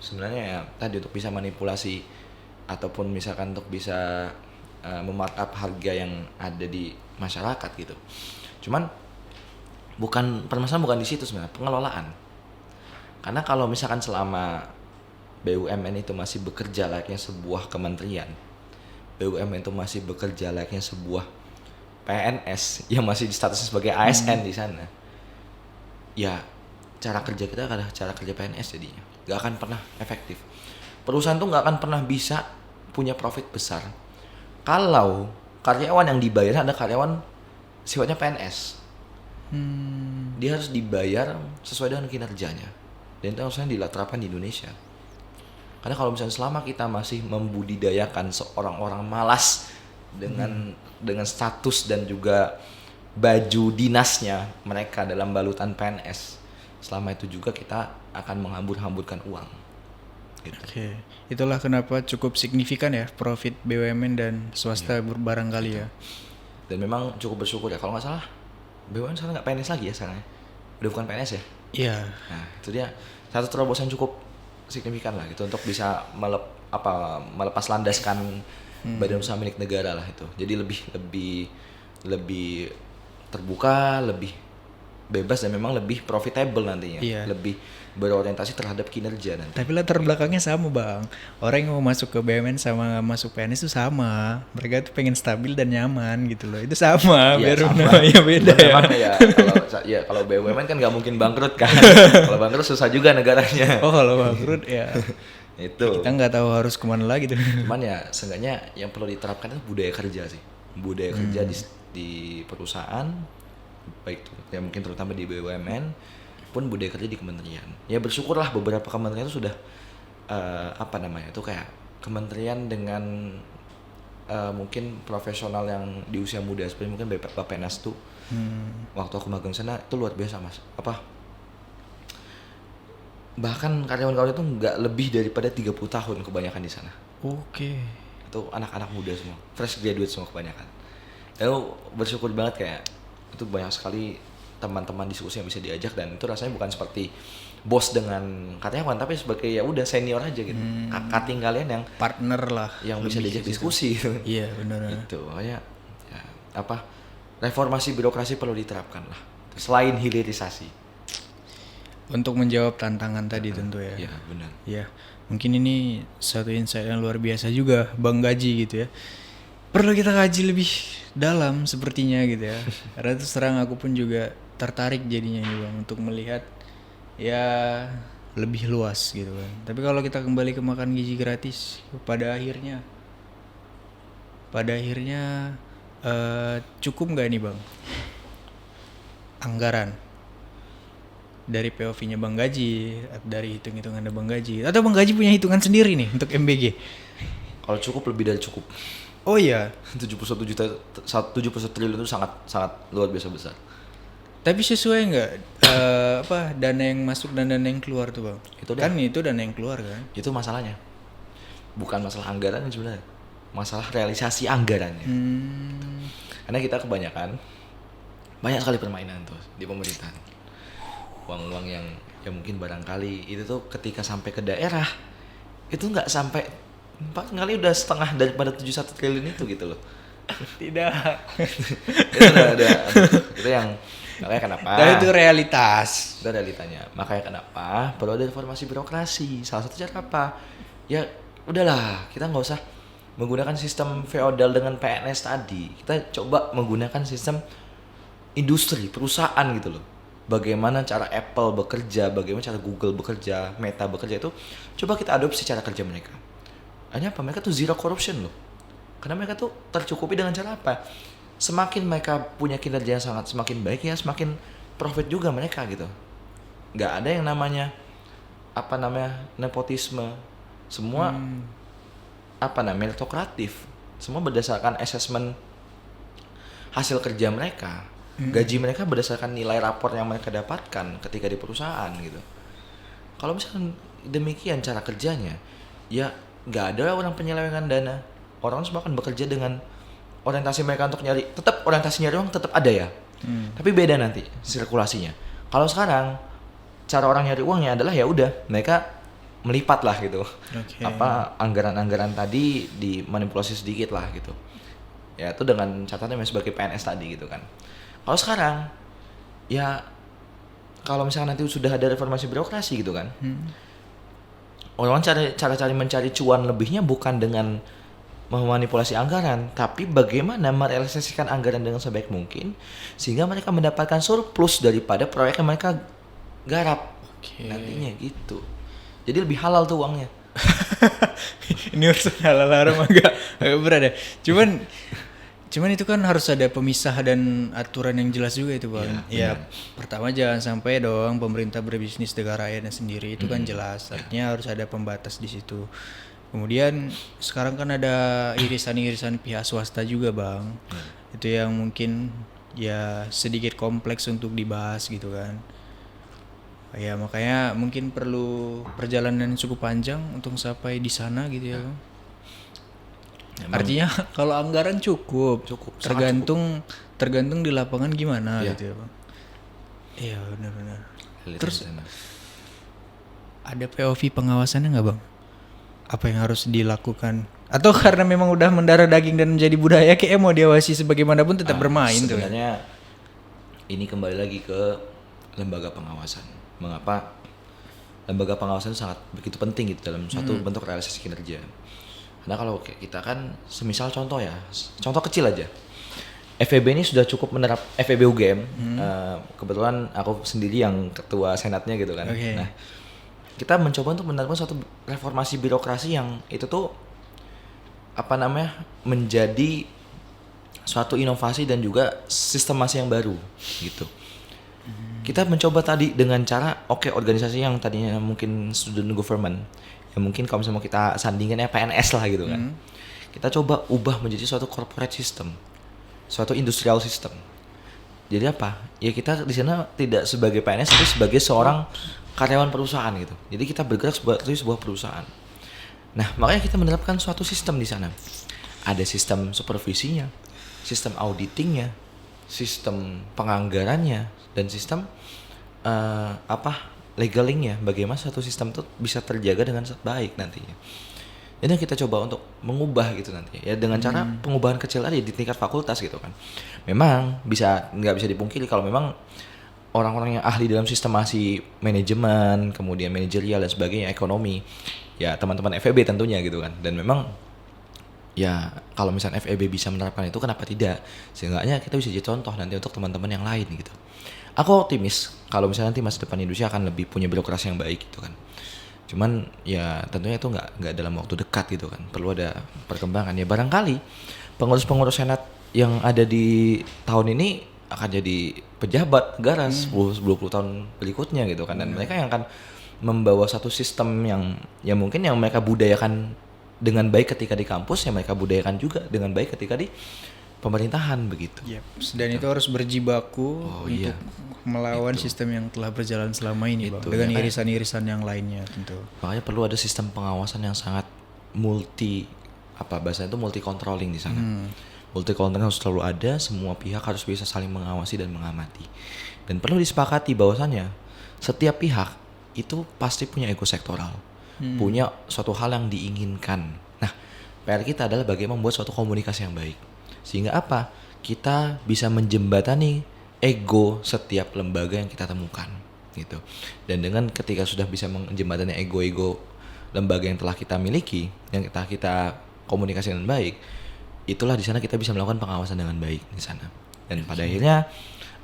S1: sebenarnya ya tadi untuk bisa manipulasi ataupun misalkan untuk bisa memarkup harga yang ada di masyarakat gitu. Cuman permasalahan bukan di situ sebenarnya, pengelolaan. Karena kalau misalkan selama BUMN itu masih bekerja layaknya sebuah kementerian, BUMN itu masih bekerja layaknya sebuah PNS yang masih statusnya sebagai ASN di sana, ya cara kerja kita adalah cara kerja PNS jadinya, nggak akan pernah efektif. Perusahaan tuh nggak akan pernah bisa punya profit besar kalau karyawan yang dibayar ada karyawan sifatnya PNS. Dia harus dibayar sesuai dengan kinerjanya, dan itu harusnya diterapkan di Indonesia. Karena kalau misalnya selama kita masih membudidayakan seorang orang malas dengan status dan juga baju dinasnya mereka dalam balutan PNS, selama itu juga kita akan menghambur-hamburkan uang. Gitu.
S2: Oke, itulah kenapa cukup signifikan ya profit BUMN dan swasta barangkali ya.
S1: Dan memang cukup bersyukur ya, kalau nggak salah BUMN sekarang nggak PNS lagi ya sekarang ya, udah bukan PNS ya.
S2: Iya.
S1: Nah itu dia satu terobosan cukup signifikan lah gitu untuk bisa melepas landaskan badan usaha milik negara lah itu. Jadi lebih terbuka, lebih bebas, dan memang lebih profitable nantinya.
S2: Iya.
S1: Lebih berorientasi terhadap kinerja nanti.
S2: Tapi latar belakangnya sama bang. Orang yang mau masuk ke BUMN sama masuk PNS itu sama. Mereka tuh pengen stabil dan nyaman gitu loh. Itu sama.
S1: Ya,
S2: biar
S1: sama.
S2: namanya beda ya.
S1: Kalau BUMN kan nggak mungkin bangkrut kan. Kalau bangkrut susah juga negaranya.
S2: Oh kalau bangkrut ya.
S1: Itu.
S2: Kita nggak tahu harus kemana lagi tuh.
S1: Cuman ya seenggaknya yang perlu diterapkan itu budaya kerja sih. Budaya kerja di perusahaan, baik ya mungkin terutama di BUMN pun budaya kerja di kementerian. Ya bersyukurlah beberapa kementerian itu sudah itu kayak kementerian dengan mungkin profesional yang di usia muda seperti mungkin Bapak Nas tuh. Waktu aku magang sana itu luar biasa mas. Bahkan karyawan-karyawan itu nggak lebih daripada 30 tahun kebanyakan di sana.
S2: Oke.
S1: Itu anak-anak muda semua, fresh graduate semua kebanyakan. Lalu bersyukur banget kayak itu banyak sekali teman-teman diskusi yang bisa diajak, dan itu rasanya bukan seperti bos dengan karyawan, tapi sebagai ya udah senior aja gitu. Cutting kalian yang
S2: partner lah
S1: yang bisa diajak diskusi.
S2: Iya benar.
S1: Itu makanya reformasi birokrasi perlu diterapkan lah. Selain hilirisasi.
S2: Untuk menjawab tantangan tadi tentu ya.
S1: Iya benar.
S2: Ya, mungkin ini satu insight yang luar biasa juga Bang Gaji gitu ya. Perlu kita kaji lebih dalam sepertinya gitu ya. Karena terus terang aku pun juga tertarik jadinya nih Bang untuk melihat ya lebih luas gitu kan. Tapi kalau kita kembali ke makan gizi gratis, pada akhirnya cukup nggak nih Bang anggaran dari POV-nya Bang Gaji, dari hitung-hitungannya Bang Gaji, atau Bang Gaji punya hitungan sendiri nih untuk MBG?
S1: Kalau cukup, lebih dari cukup.
S2: Oh iya,
S1: 71 triliun itu sangat luar biasa besar.
S2: tapi sesuai nggak dana yang masuk dan dana yang keluar tuh Bang? Itu dana yang keluar kan?
S1: Itu masalahnya, bukan masalah anggaran sebenarnya, masalah realisasi anggarannya. Karena kita kebanyakan banyak sekali permainan tuh di pemerintahan. Uang-uang yang mungkin barangkali itu tuh ketika sampai ke daerah itu nggak sampai 4 kali udah setengah daripada 71 triliun itu gitu loh.
S2: Tidak.
S1: Itu ada itu yang makanya kenapa?
S2: Dan itu realitas.
S1: Itu realitanya. Makanya kenapa perlu ada reformasi birokrasi. Salah satu cara apa? Ya udahlah, kita nggak usah menggunakan sistem feodal dengan PNS tadi. Kita coba menggunakan sistem industri, perusahaan gitu loh. Bagaimana cara Apple bekerja, bagaimana cara Google bekerja, Meta bekerja, itu coba kita adopsi cara kerja mereka. Hanya apa? Mereka tuh zero corruption loh. Karena mereka tuh tercukupi dengan cara apa? Semakin mereka punya kinerja yang semakin baik ya semakin profit juga mereka gitu. Gak ada yang namanya nepotisme. Semua meritokratif. Semua berdasarkan assessment hasil kerja mereka. Gaji mereka berdasarkan nilai rapor yang mereka dapatkan ketika di perusahaan gitu. Kalau misalkan demikian cara kerjanya, ya nggak ada orang penyelewengan dana. Orang semua akan bekerja dengan orientasi mereka untuk tetap orientasi nyari uang tetap ada ya. Tapi beda nanti sirkulasinya. Kalau sekarang cara orang nyari uangnya adalah ya udah mereka melipat lah gitu.
S2: Okay.
S1: Anggaran-anggaran tadi dimanipulasi sedikit lah gitu. Ya itu dengan catatan sebagai PNS tadi gitu kan. Kalau sekarang ya kalau misalnya nanti sudah ada reformasi birokrasi gitu kan, orang cara mencari cuan lebihnya bukan dengan memanipulasi anggaran, tapi bagaimana merealisasikan anggaran dengan sebaik mungkin sehingga mereka mendapatkan surplus daripada proyek yang mereka garap nantinya gitu. Jadi lebih halal tuh uangnya.
S2: Ini urusan halal haram agak berat ya. Cuman itu kan harus ada pemisah dan aturan yang jelas juga itu Bang. Ya pertama jangan sampai dong pemerintah berbisnis dengan rakyatnya sendiri, itu kan jelas. Artinya harus ada pembatas di situ. Kemudian sekarang kan ada irisan-irisan pihak swasta juga Bang. Itu yang mungkin ya sedikit kompleks untuk dibahas gitu kan. Ya makanya mungkin perlu perjalanan cukup panjang untuk sampai di sana gitu ya Bang. Artinya kalau anggaran cukup. Tergantung di lapangan gimana gitu ya Bang. Iya benar-benar. Terus ada POV pengawasannya nggak Bang? Apa yang harus dilakukan? Atau karena memang udah mendarah daging dan menjadi budaya kayak mau diawasi sebagaimanapun tetap bermain tuh.
S1: Sebenarnya ini kembali lagi ke lembaga pengawasan. Mengapa lembaga pengawasan sangat begitu penting gitu dalam suatu bentuk realisasi kinerja. Karena kalau kita kan semisal contoh kecil aja. FEB ini sudah cukup menerap FEB UGM. Kebetulan aku sendiri yang ketua senatnya gitu kan. Nah, kita mencoba untuk menerapkan suatu reformasi birokrasi yang itu tuh menjadi suatu inovasi dan juga sistemasi yang baru gitu. Kita mencoba tadi dengan cara organisasi yang tadinya mungkin student government yang mungkin kalau misalnya mau kita sandingkan PNS lah gitu kan. Kita coba ubah menjadi suatu corporate system, suatu industrial system. Jadi apa? Ya kita di sana tidak sebagai PNS tapi sebagai seorang karyawan perusahaan gitu. Jadi kita bergerak sebagai sebuah perusahaan. Nah, makanya kita menerapkan suatu sistem di sana. Ada sistem supervisinya, sistem auditingnya, sistem penganggarannya, dan sistem legalingnya. Bagaimana satu sistem itu bisa terjaga dengan baik nantinya. Jadi kita coba untuk mengubah gitu nanti ya dengan cara pengubahan kecil aja di tingkat fakultas gitu kan. Memang nggak bisa dipungkiri kalau memang orang-orang yang ahli dalam sistemasi manajemen, kemudian manajerial dan sebagainya, ekonomi, ya teman-teman FEB tentunya gitu kan. Dan memang ya kalau misalnya FEB bisa menerapkan itu kenapa tidak? Seenggaknya kita bisa jadi contoh nanti untuk teman-teman yang lain gitu. Aku optimis kalau misalnya nanti masa depan Indonesia akan lebih punya birokrasi yang baik gitu kan. Cuman ya tentunya itu nggak dalam waktu dekat gitu kan. Perlu ada perkembangan ya, barangkali pengurus-pengurus senat yang ada di tahun ini akan jadi pejabat negara 10-20 tahun berikutnya gitu kan. Dan mereka yang akan membawa satu sistem yang mungkin yang mereka budayakan dengan baik ketika di kampus, yang mereka budayakan juga dengan baik ketika di pemerintahan begitu.
S2: Dan itu harus berjibaku untuk melawan sistem yang telah berjalan selama ini Bang, dengan irisan-irisan yang lainnya tentu. Makanya
S1: perlu ada sistem pengawasan yang sangat multi controlling di sana. Multi controlling harus selalu ada, semua pihak harus bisa saling mengawasi dan mengamati. Dan perlu disepakati bahwasannya setiap pihak itu pasti punya ego sektoral. Punya suatu hal yang diinginkan. Nah, PR kita adalah bagaimana membuat suatu komunikasi yang baik. Sehingga apa? Kita bisa menjembatani ego setiap lembaga yang kita temukan gitu. Dan dengan ketika sudah bisa menjembatani ego-ego lembaga yang telah kita miliki, yang kita komunikasi dengan baik, itulah di sana kita bisa melakukan pengawasan dengan baik di sana. Dan pada akhirnya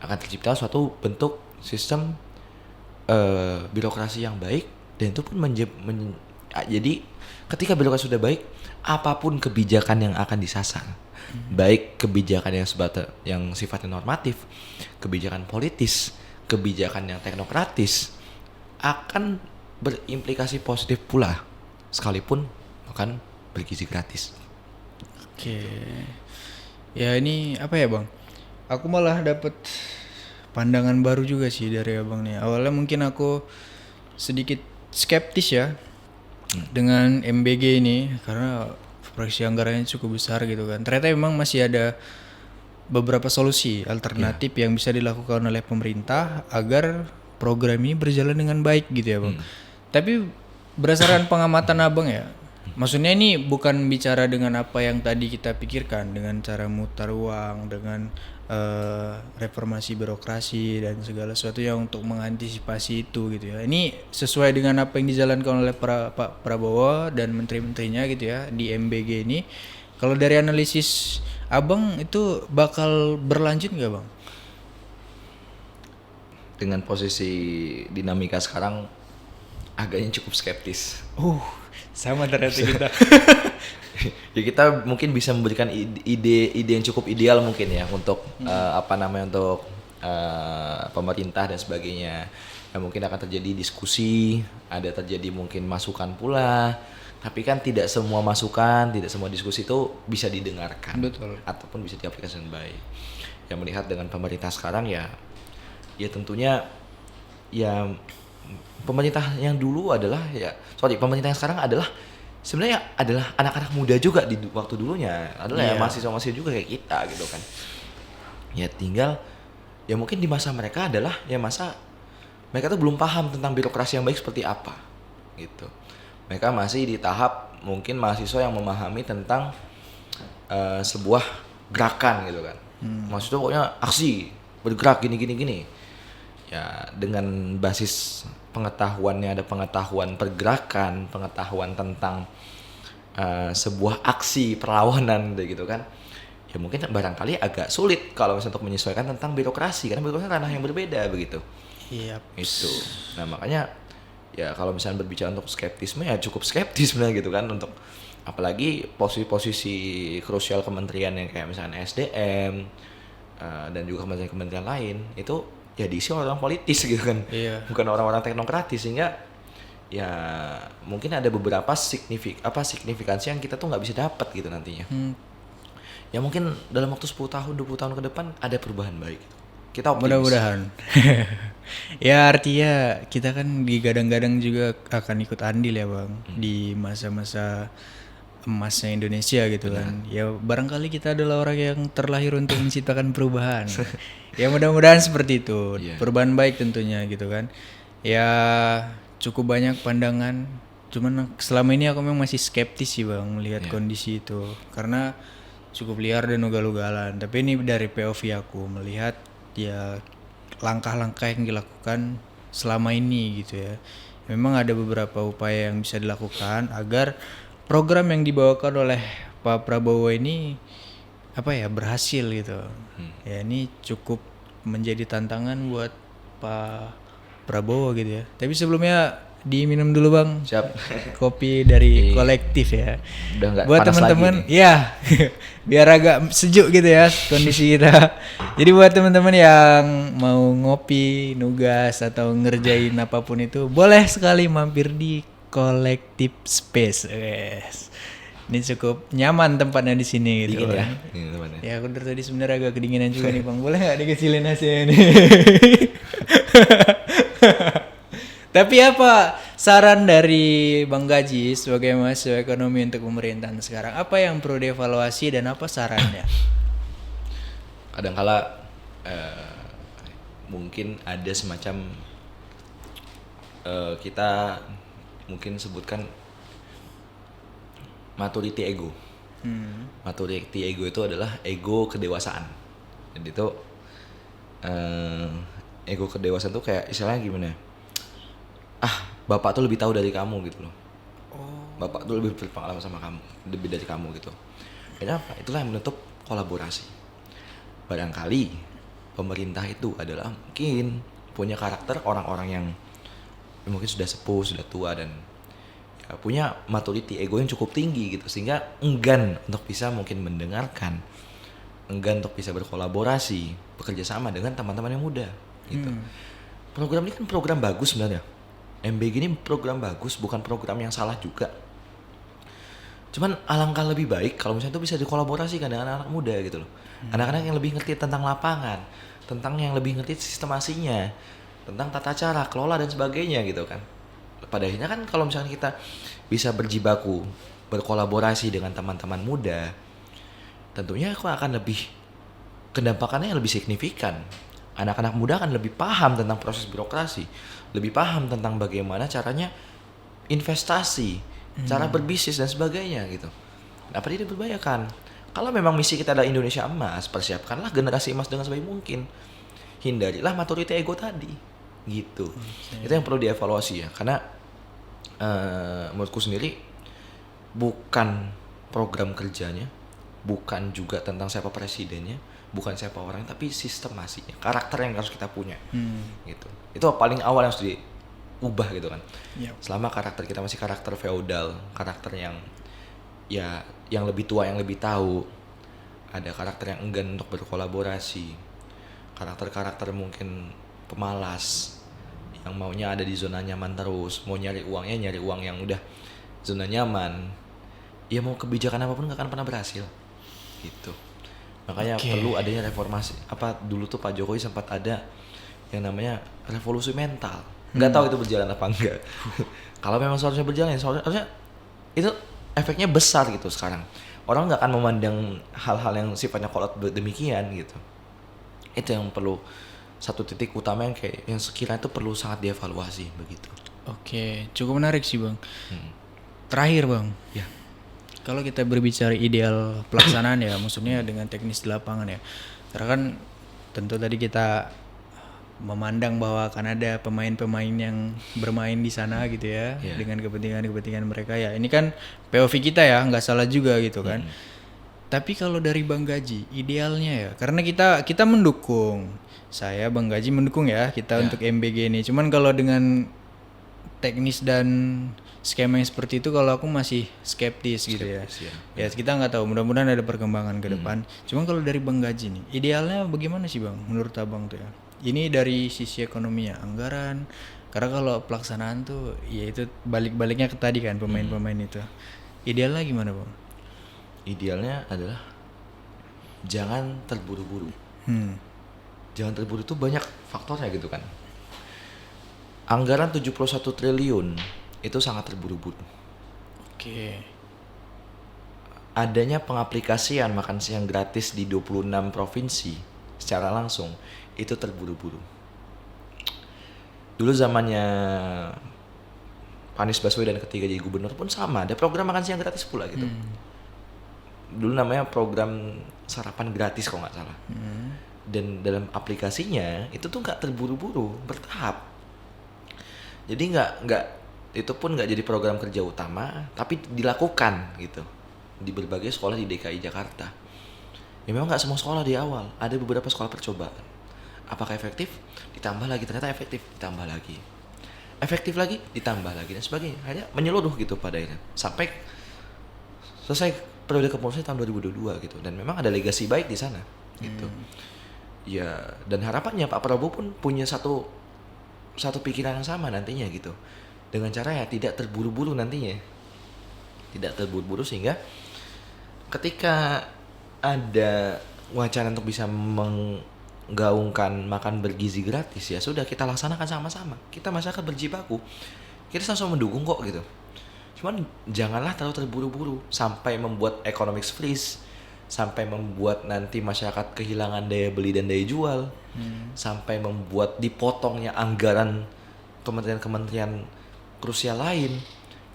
S1: akan tercipta suatu bentuk sistem birokrasi yang baik, dan itu pun jadi ketika birokrasi sudah baik, apapun kebijakan yang akan disasar, baik kebijakan yang sifatnya normatif, kebijakan politis, kebijakan yang teknokratis, akan berimplikasi positif pula, sekalipun akan bergizi gratis.
S2: Ya ini apa ya Bang? Aku malah dapat pandangan baru juga sih dari Abang nih. Awalnya mungkin aku sedikit skeptis ya dengan MBG ini karena proyeksi anggarannya cukup besar gitu kan. Ternyata memang masih ada beberapa solusi alternatif yang bisa dilakukan oleh pemerintah agar program ini berjalan dengan baik gitu ya Bang. Tapi berdasarkan pengamatan Abang ya, Maksudnya ini bukan bicara dengan apa yang tadi kita pikirkan, dengan cara mutar uang, dengan reformasi birokrasi dan segala sesuatu yang untuk mengantisipasi itu gitu ya. Ini sesuai dengan apa yang dijalankan oleh Pak Prabowo dan menteri-menterinya gitu ya di MBG ini. Kalau dari analisis Abang itu bakal berlanjut nggak Bang?
S1: Dengan posisi dinamika sekarang agaknya cukup skeptis.
S2: Sama ternyata kita.
S1: Ya kita mungkin bisa memberikan ide yang cukup ideal mungkin ya untuk untuk pemerintah dan sebagainya. Ya, mungkin akan terjadi diskusi, ada terjadi mungkin masukan pula. Tapi kan tidak semua masukan, tidak semua diskusi itu bisa didengarkan.
S2: Betul.
S1: Ataupun bisa diaplikasikan baik. Yang melihat dengan pemerintah sekarang ya tentunya ya pemerintah yang dulu pemerintah yang sekarang sebenarnya adalah anak-anak muda juga di waktu dulunya adalah ya mahasiswa juga kayak kita gitu kan. Ya tinggal ya mungkin di masa mereka adalah ya masa mereka tuh belum paham tentang birokrasi yang baik seperti apa gitu. Mereka masih di tahap mungkin mahasiswa yang memahami tentang sebuah gerakan gitu kan. Maksudnya pokoknya aksi, bergerak gini. Ya dengan basis pengetahuannya ada pengetahuan pergerakan, pengetahuan tentang sebuah aksi perlawanan gitu kan. Ya mungkin barangkali agak sulit kalau misalnya untuk menyesuaikan tentang birokrasi karena birokrasi ranah yang berbeda begitu.
S2: Iya.
S1: Itu. Nah, makanya ya kalau misalnya berbicara untuk skeptisme ya cukup skeptis sebenarnya gitu kan untuk apalagi posisi-posisi krusial kementerian yang kayak misalnya SDM dan juga kementerian lain itu ya diisi orang politis gitu kan.
S2: Iya.
S1: Bukan orang-orang teknokratis sehingga ya mungkin ada beberapa signifikansi yang kita tuh nggak bisa dapat gitu nantinya. Ya mungkin dalam waktu 10 tahun 20 tahun ke depan ada perubahan baik gitu. Kita optimis.
S2: Mudah-mudahan. Ya artinya kita kan digadang-gadang juga akan ikut andil ya Bang di masa-masa emasnya Indonesia gitu kan. Ya barangkali kita adalah orang yang terlahir untuk menciptakan perubahan. Ya mudah-mudahan seperti itu. Perubahan baik tentunya gitu kan. Ya cukup banyak pandangan. Cuman selama ini aku memang masih skeptis sih Bang melihat kondisi itu. Karena cukup liar dan ugal-ugalan. Tapi ini dari POV aku melihat ya langkah-langkah yang dilakukan selama ini gitu ya. Memang ada beberapa upaya yang bisa dilakukan agar program yang dibawakan oleh Pak Prabowo ini berhasil gitu. Ya ini cukup menjadi tantangan buat Pak Prabowo gitu ya. Tapi sebelumnya diminum dulu Bang.
S1: Siap.
S2: Kopi dari kolektif ya.
S1: Udah nggak
S2: buat
S1: panas
S2: teman-teman
S1: lagi
S2: ya biar agak sejuk gitu ya kondisi kita. Jadi buat teman-teman yang mau ngopi, nugas atau ngerjain apapun itu boleh sekali mampir di Collective Space. Ini cukup nyaman tempatnya di sini gitu.
S1: Dingin ya.
S2: Ya aku dari tadi sebenarnya agak kedinginan juga nih Bang. Boleh nggak dikecilin AC ini? Tapi apa saran dari Bang Gaji sebagai mahasiswa ekonomi untuk pemerintahan sekarang? Apa yang perlu dievaluasi dan apa sarannya?
S1: Kadangkala mungkin ada semacam kita mungkin sebutkan maturity ego. Maturity ego itu adalah ego kedewasaan. Jadi itu ego kedewasaan tuh kayak istilahnya gimana? Bapak tuh lebih tahu dari kamu gitu loh. Bapak tuh lebih berpengalaman sama kamu, lebih dari kamu gitu. Kenapa? Itulah yang menutup kolaborasi. Barangkali pemerintah itu adalah mungkin punya karakter orang-orang yang mungkin sudah sepuh, sudah tua dan ya, punya maturity ego yang cukup tinggi gitu sehingga enggan untuk bisa mungkin mendengarkan, enggan untuk bisa berkolaborasi, bekerja sama dengan teman-teman yang muda gitu. Program ini kan program bagus sebenarnya. MBG ini program bagus, bukan program yang salah juga. Cuman alangkah lebih baik kalau misalnya itu bisa dikolaborasikan dengan anak-anak muda gitu loh. Anak-anak yang lebih ngerti tentang lapangan, tentang yang lebih ngerti sistemasinya, tentang tata cara, kelola dan sebagainya gitu kan. Pada akhirnya kan kalau misalnya kita bisa berjibaku, berkolaborasi dengan teman-teman muda, tentunya aku akan lebih kedampakannya lebih signifikan. Anak-anak muda akan lebih paham tentang proses birokrasi, lebih paham tentang bagaimana caranya investasi, cara berbisnis dan sebagainya gitu. Apa tidak berbahayakan? Kalau memang misi kita adalah Indonesia emas, persiapkanlah generasi emas dengan sebaik mungkin. Hindarilah maturity ego tadi, gitu. Itu yang perlu dievaluasi ya, karena menurutku sendiri bukan program kerjanya, bukan juga tentang siapa presidennya, bukan siapa orang, tapi sistemasinya, karakter yang harus kita punya, gitu. Itu paling awal yang harus diubah gitu kan. Selama karakter kita masih karakter feodal, karakter yang ya yang lebih tua, yang lebih tahu, ada karakter yang enggan untuk berkolaborasi, karakter mungkin pemalas, yang maunya ada di zona nyaman terus, mau nyari uangnya nyari uang yang udah zona nyaman, ya mau kebijakan apapun gak akan pernah berhasil, gitu. Makanya perlu adanya reformasi. Apa dulu tuh Pak Jokowi sempat ada yang namanya revolusi mental. Nggak tahu itu berjalan apa enggak. Kalau memang seharusnya berjalan, seharusnya itu efeknya besar gitu sekarang. Orang nggak akan memandang hal-hal yang sifatnya kolot demikian gitu. Itu yang perlu, satu titik utama yang kayak yang sekiranya itu perlu sangat dievaluasi begitu.
S2: Oke, cukup menarik sih Bang. Terakhir Bang.
S1: Ya.
S2: Kalau kita berbicara ideal pelaksanaan ya, maksudnya dengan teknis di lapangan ya. Karena kan tentu tadi kita memandang bahwa akan ada pemain-pemain yang bermain di sana gitu ya, dengan kepentingan mereka ya. Ini kan POV kita ya, nggak salah juga gitu kan. Tapi kalau dari Bang Gaji, idealnya ya, karena kita mendukung, saya Bang Gaji mendukung ya kita untuk MBG ini. Cuman kalau dengan teknis dan skema yang seperti itu, kalau aku masih skeptis gitu ya. Ya kita nggak tahu, mudah-mudahan ada perkembangan ke depan. Cuman kalau dari Bang Gaji nih, idealnya bagaimana sih Bang menurut Abang tuh ya? Ini dari sisi ekonomi ya, anggaran. Karena kalau pelaksanaan tuh ya itu balik-baliknya ke tadi kan, pemain-pemain itu. Idealnya gimana Bang?
S1: Idealnya adalah jangan terburu-buru. Jangan terburu itu banyak faktornya gitu kan. Anggaran 71 triliun itu sangat terburu-buru.
S2: Oke.
S1: Adanya pengaplikasian makan siang gratis di 26 provinsi secara langsung itu terburu-buru. Dulu zamannya Anies Baswedan ketika jadi gubernur pun sama, ada program makan siang gratis pula gitu. Dulu namanya program sarapan gratis kalau nggak salah. Dan dalam aplikasinya itu tuh nggak terburu-buru, bertahap. Jadi nggak itu pun nggak jadi program kerja utama, tapi dilakukan gitu di berbagai sekolah di DKI Jakarta. Ya memang nggak semua sekolah di awal, ada beberapa sekolah percobaan. Apakah efektif? Ditambah lagi, ternyata efektif, ditambah lagi, efektif lagi, ditambah lagi dan sebagainya. Hanya menyeluruh gitu pada akhirnya sampai selesai periode kepengurusan tahun 2022 gitu. Dan memang ada legasi baik di sana gitu. Ya, dan harapannya Pak Prabowo pun punya satu pikiran yang sama nantinya gitu. Dengan cara ya tidak terburu-buru nantinya. Tidak terburu-buru sehingga ketika ada wacana untuk bisa menggaungkan makan bergizi gratis, ya sudah kita laksanakan sama-sama. Kita masyarakat berjibaku. Kita sama-sama mendukung kok gitu. Cuman janganlah terlalu terburu-buru sampai membuat economic freeze, sampai membuat nanti masyarakat kehilangan daya beli dan daya jual, sampai membuat dipotongnya anggaran kementerian-kementerian krusial lain,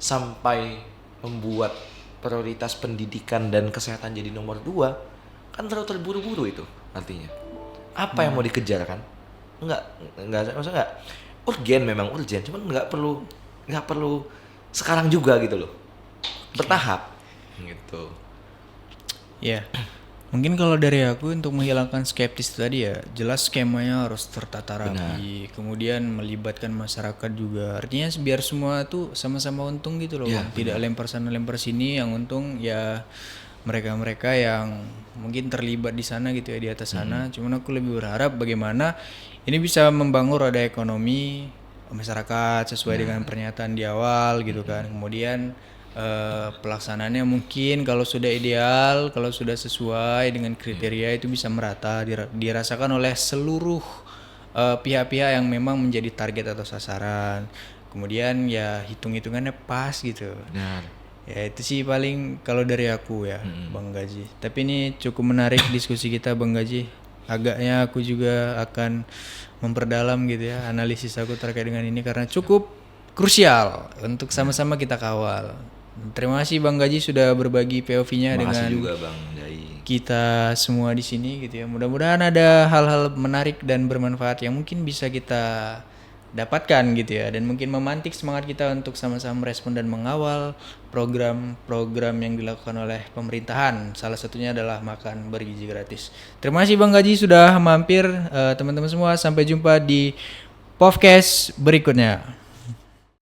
S1: sampai membuat prioritas pendidikan dan kesehatan jadi nomor 2, kan terlalu terburu-buru itu artinya. Apa yang mau dikejar kan? Enggak, maksudnya enggak urgen, memang urgen, cuman enggak perlu sekarang juga gitu loh. Bertahap gitu.
S2: Ya. Mungkin kalau dari aku untuk menghilangkan skeptis tadi ya, jelas skemanya harus tertata rapi, kemudian melibatkan masyarakat juga. Artinya biar semua tuh sama-sama untung gitu loh, Bang. Tidak lempar sana lempar sini, yang untung ya mereka-mereka yang mungkin terlibat di sana gitu ya, di atas sana. Cuman aku lebih berharap bagaimana ini bisa membangun roda ekonomi masyarakat sesuai dengan pernyataan di awal gitu kan. Kemudian pelaksanaannya mungkin kalau sudah ideal, kalau sudah sesuai dengan kriteria itu bisa merata dirasakan oleh seluruh pihak-pihak yang memang menjadi target atau sasaran. Kemudian ya hitung-hitungannya pas gitu.
S1: Benar.
S2: Ya itu sih paling kalau dari aku ya, Bang Gaji. Tapi ini cukup menarik diskusi kita Bang Gaji. Agaknya aku juga akan memperdalam gitu ya analisis aku terkait dengan ini karena cukup krusial untuk sama-sama kita kawal. Terima kasih Bang Gaji sudah berbagi POV-nya
S1: Terima kasih
S2: dengan
S1: juga Bang Jai.
S2: kita semua di sini gitu ya. Mudah-mudahan ada hal-hal menarik dan bermanfaat yang mungkin bisa kita dapatkan gitu ya, dan mungkin memantik semangat kita untuk sama-sama merespon dan mengawal program-program yang dilakukan oleh pemerintahan. Salah satunya adalah makan bergizi gratis. Terima kasih Bang Gaji sudah mampir. Teman-teman semua, sampai jumpa di podcast berikutnya.